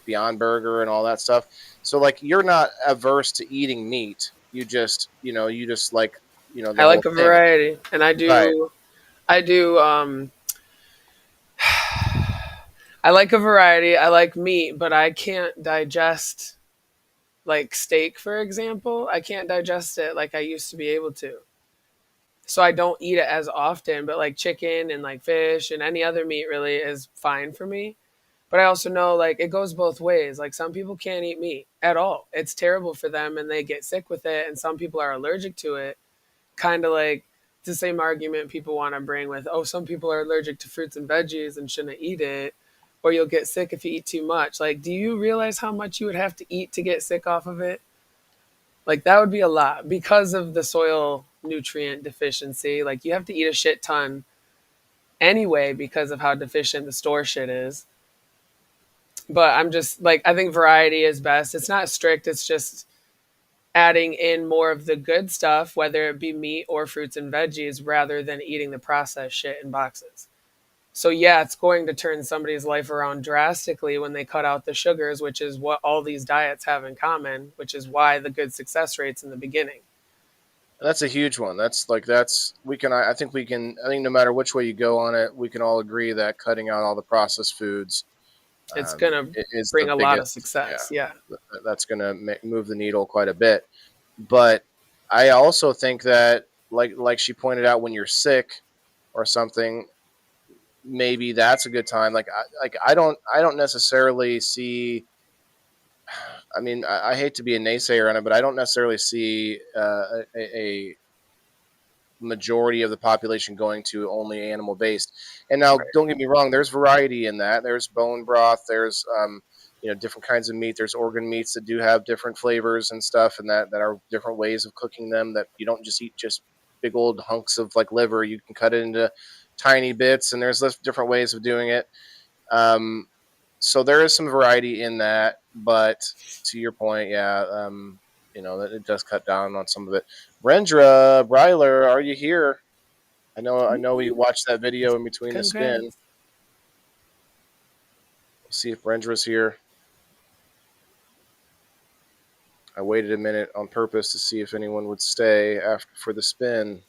Beyond Burger and all that stuff. So like, you're not averse to eating meat. You just like, the I like whole a thing. variety, and I do. Right. I do. I like a variety. I like meat, but I can't digest like steak, for example. I can't digest it like I used to be able to. So I don't eat it as often, but like chicken and like fish and any other meat really is fine for me. But I also know like it goes both ways. Like some people can't eat meat at all. It's terrible for them and they get sick with it. And some people are allergic to it. Kind of like the same argument people want to bring with, oh, some people are allergic to fruits and veggies and shouldn't eat it, or you'll get sick if you eat too much. Like, do you realize how much you would have to eat to get sick off of it? Like, that would be a lot because of the soil nutrient deficiency. Like, you have to eat a shit ton anyway because of how deficient the store shit is. But I'm just like, I think variety is best. It's not strict. It's just adding in more of the good stuff, whether it be meat or fruits and veggies, rather than eating the processed shit in boxes. So yeah, it's going to turn somebody's life around drastically when they cut out the sugars, which is what all these diets have in common, which is why the good success rates in the beginning. That's a huge one. I think no matter which way you go on it, we can all agree that cutting out all the processed foods, it's going to bring a lot of success. Yeah. That's going to move the needle quite a bit. But I also think that like she pointed out, when you're sick or something, maybe that's a good time. I don't necessarily see, I mean, I hate to be a naysayer on it, but I don't necessarily see a majority of the population going to only animal based. And now, don't get me wrong, there's variety in that. There's bone broth, there's different kinds of meat. There's organ meats that do have different flavors and stuff, and that are different ways of cooking them. That you don't just eat just big old hunks of like liver. You can cut it into tiny bits, and there's different ways of doing it. So there is some variety in that, but to your point, that it does cut down on some of it. Brendra Bryler, are you here? I know we watched that video in between the spin. We'll see if Brendra's here. I waited a minute on purpose to see if anyone would stay for the spin.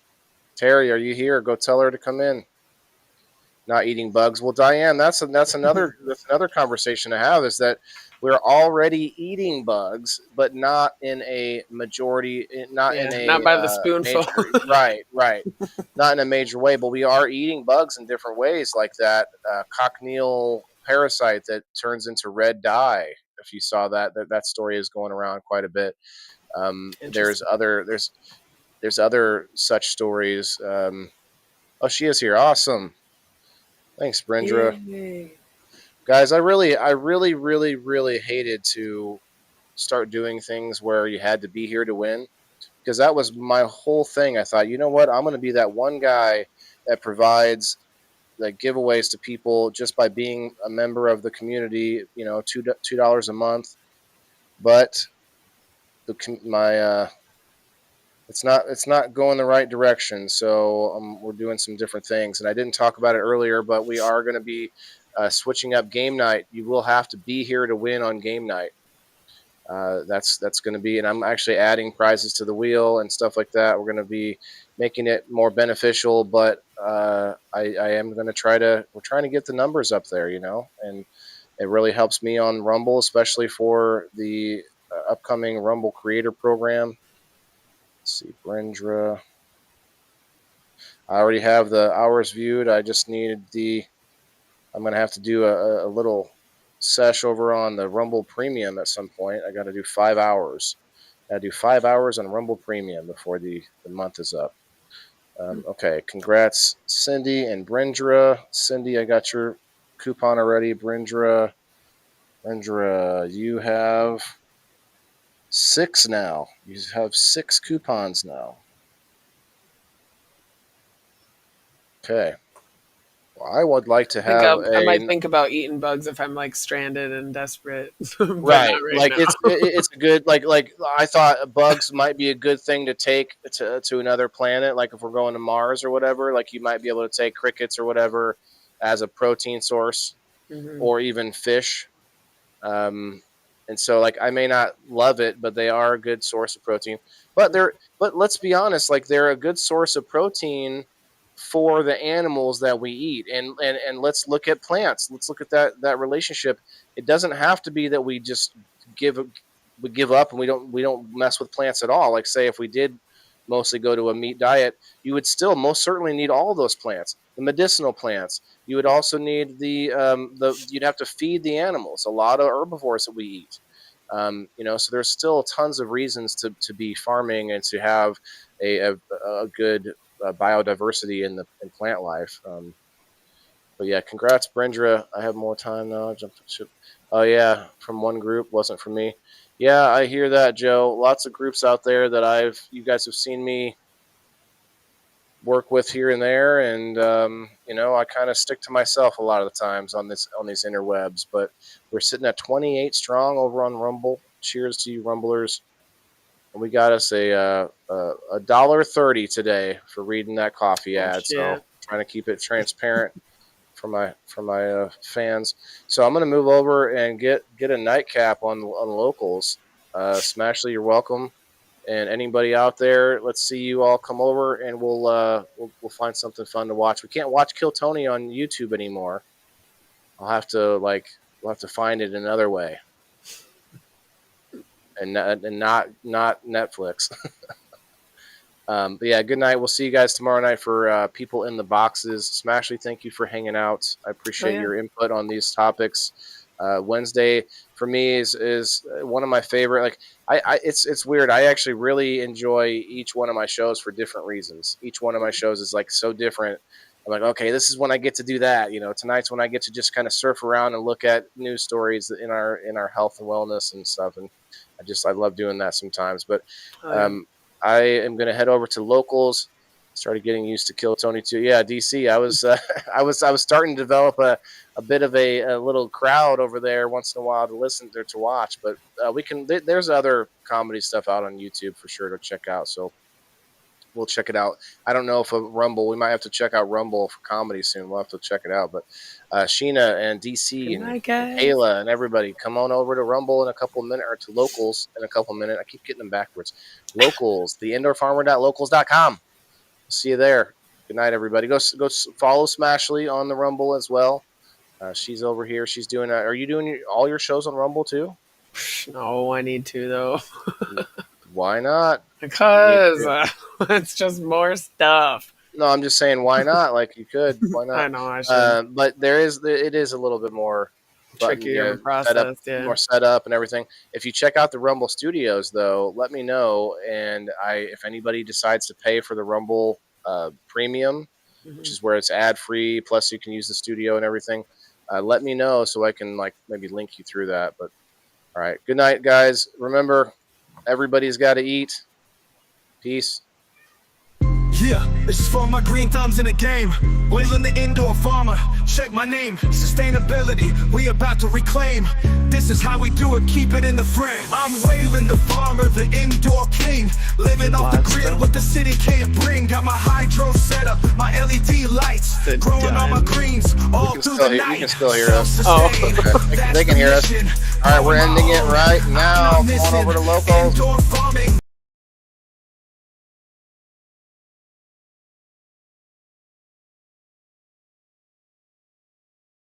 Terry, are you here? Go tell her to come in. Not eating bugs. Well, Diane, that's another conversation to have, is that we're already eating bugs, but not in a majority, not by the spoonful. Right. Not in a major way, but we are eating bugs in different ways, like that cochineal parasite that turns into red dye. If you saw that story is going around quite a bit. There's other such stories. Oh, she is here. Awesome. Thanks, Brendra. Yay. Guys, I really hated to start doing things where you had to be here to win, because that was my whole thing. I thought, you know what? I'm going to be that one guy that provides the giveaways to people just by being a member of the community, $2 a month. But it's not going the right direction. So we're doing some different things, and I didn't talk about it earlier, but we are going to be switching up game night. You will have to be here to win on game night. That's going to be, and I'm actually adding prizes to the wheel and stuff like that. We're going to be making it more beneficial, but I am going to we're trying to get the numbers up there, and it really helps me on Rumble, especially for the upcoming Rumble Creator Program. Let's see, Brendra. I already have the hours viewed. I just needed I'm going to have to do a little sesh over on the Rumble Premium at some point. I got to do 5 hours. I do 5 hours on Rumble Premium before the month is up. Okay, congrats, Cindy and Brendra. Cindy, I got your coupon already. Brendra, you have 6 now. You have 6 coupons now. Okay. Well, I would like to have. I might think about eating bugs if I'm like stranded and desperate. Right. Like it's a good like I thought bugs might be a good thing to take to another planet. Like if we're going to Mars or whatever, like you might be able to take crickets or whatever as a protein source, or even fish. And so, like, I may not love it, but they are a good source of protein. But let's be honest, like, they're a good source of protein for the animals that we eat. And let's look at plants. Let's look at that relationship. It doesn't have to be that we just give up and we don't mess with plants at all. Like, say, if we did mostly go to a meat diet, you would still most certainly need all those plants, the medicinal plants. You would also need you'd have to feed the animals, a lot of herbivores that we eat. So there's still tons of reasons to be farming and to have a good biodiversity in plant life. But yeah, congrats, Brendra. I have more time now. Oh yeah, from one group, wasn't from me. Yeah, I hear that, Joe. Lots of groups out there that you guys have seen me work with here and there, and I kind of stick to myself a lot of the times on these interwebs. But we're sitting at 28 strong over on Rumble. Cheers to you, Rumblers! And we got us a $1.30 today for reading that coffee ad. So trying to keep it transparent for my fans. So I'm gonna move over and get a nightcap on locals. Smashley, you're welcome. And anybody out there, let's see you all come over, and we'll find something fun to watch. We can't watch Kill Tony on YouTube anymore. We'll have to find it another way, and not Netflix. But yeah, good night. We'll see you guys tomorrow night for People in the Boxes. Smashley, thank you for hanging out. I appreciate your input on these topics. Wednesday for me is one of my favorite. Like it's weird. I actually really enjoy each one of my shows for different reasons. Each one of my shows is like so different. I'm like, okay, this is when I get to do that. Tonight's when I get to just kind of surf around and look at news stories in our health and wellness and stuff. And I love doing that sometimes. But I am going to head over to locals. Started getting used to Kill Tony too. Yeah, DC. I was starting to develop a bit of a little crowd over there once in a while to listen to watch. But there's other comedy stuff out on YouTube for sure to check out. So we'll check it out. I don't know if Rumble. We might have to check out Rumble for comedy soon. We'll have to check it out. But Sheena and DC and Ayla and everybody, come on over to Rumble in a couple of minutes, or to Locals in a couple of minutes. I keep getting them backwards. Locals, theindoorfarmer.locals.com. See you there. Good night, everybody. Go follow Smashley on the Rumble as well. She's over here. She's doing. Are you doing all your shows on Rumble too? No, I need to though. Why not? Because it's just more stuff. No, I'm just saying, why not? Like, you could. Why not? I know I should. But it is a little bit more trickier process, more setup and everything. If you check out the Rumble Studios, though, let me know. And if anybody decides to pay for the Rumble Premium, which is where it's ad free, plus you can use the studio and everything, let me know so I can maybe link you through that. But all right, good night, guys. Remember, everybody's got to eat. Peace. Yeah, this is for my green thumbs in the game. Wailing the indoor farmer, check my name. Sustainability, we about to reclaim. This is how we do it, keep it in the frame. I'm wailing the farmer, the indoor king. Living off the grid, what the city can't bring. Got my hydro set up, my LED lights. Growing all my greens, all through the night. You can still hear us. Oh, they can hear us. All right, we're ending it right now. Come on over to Locals.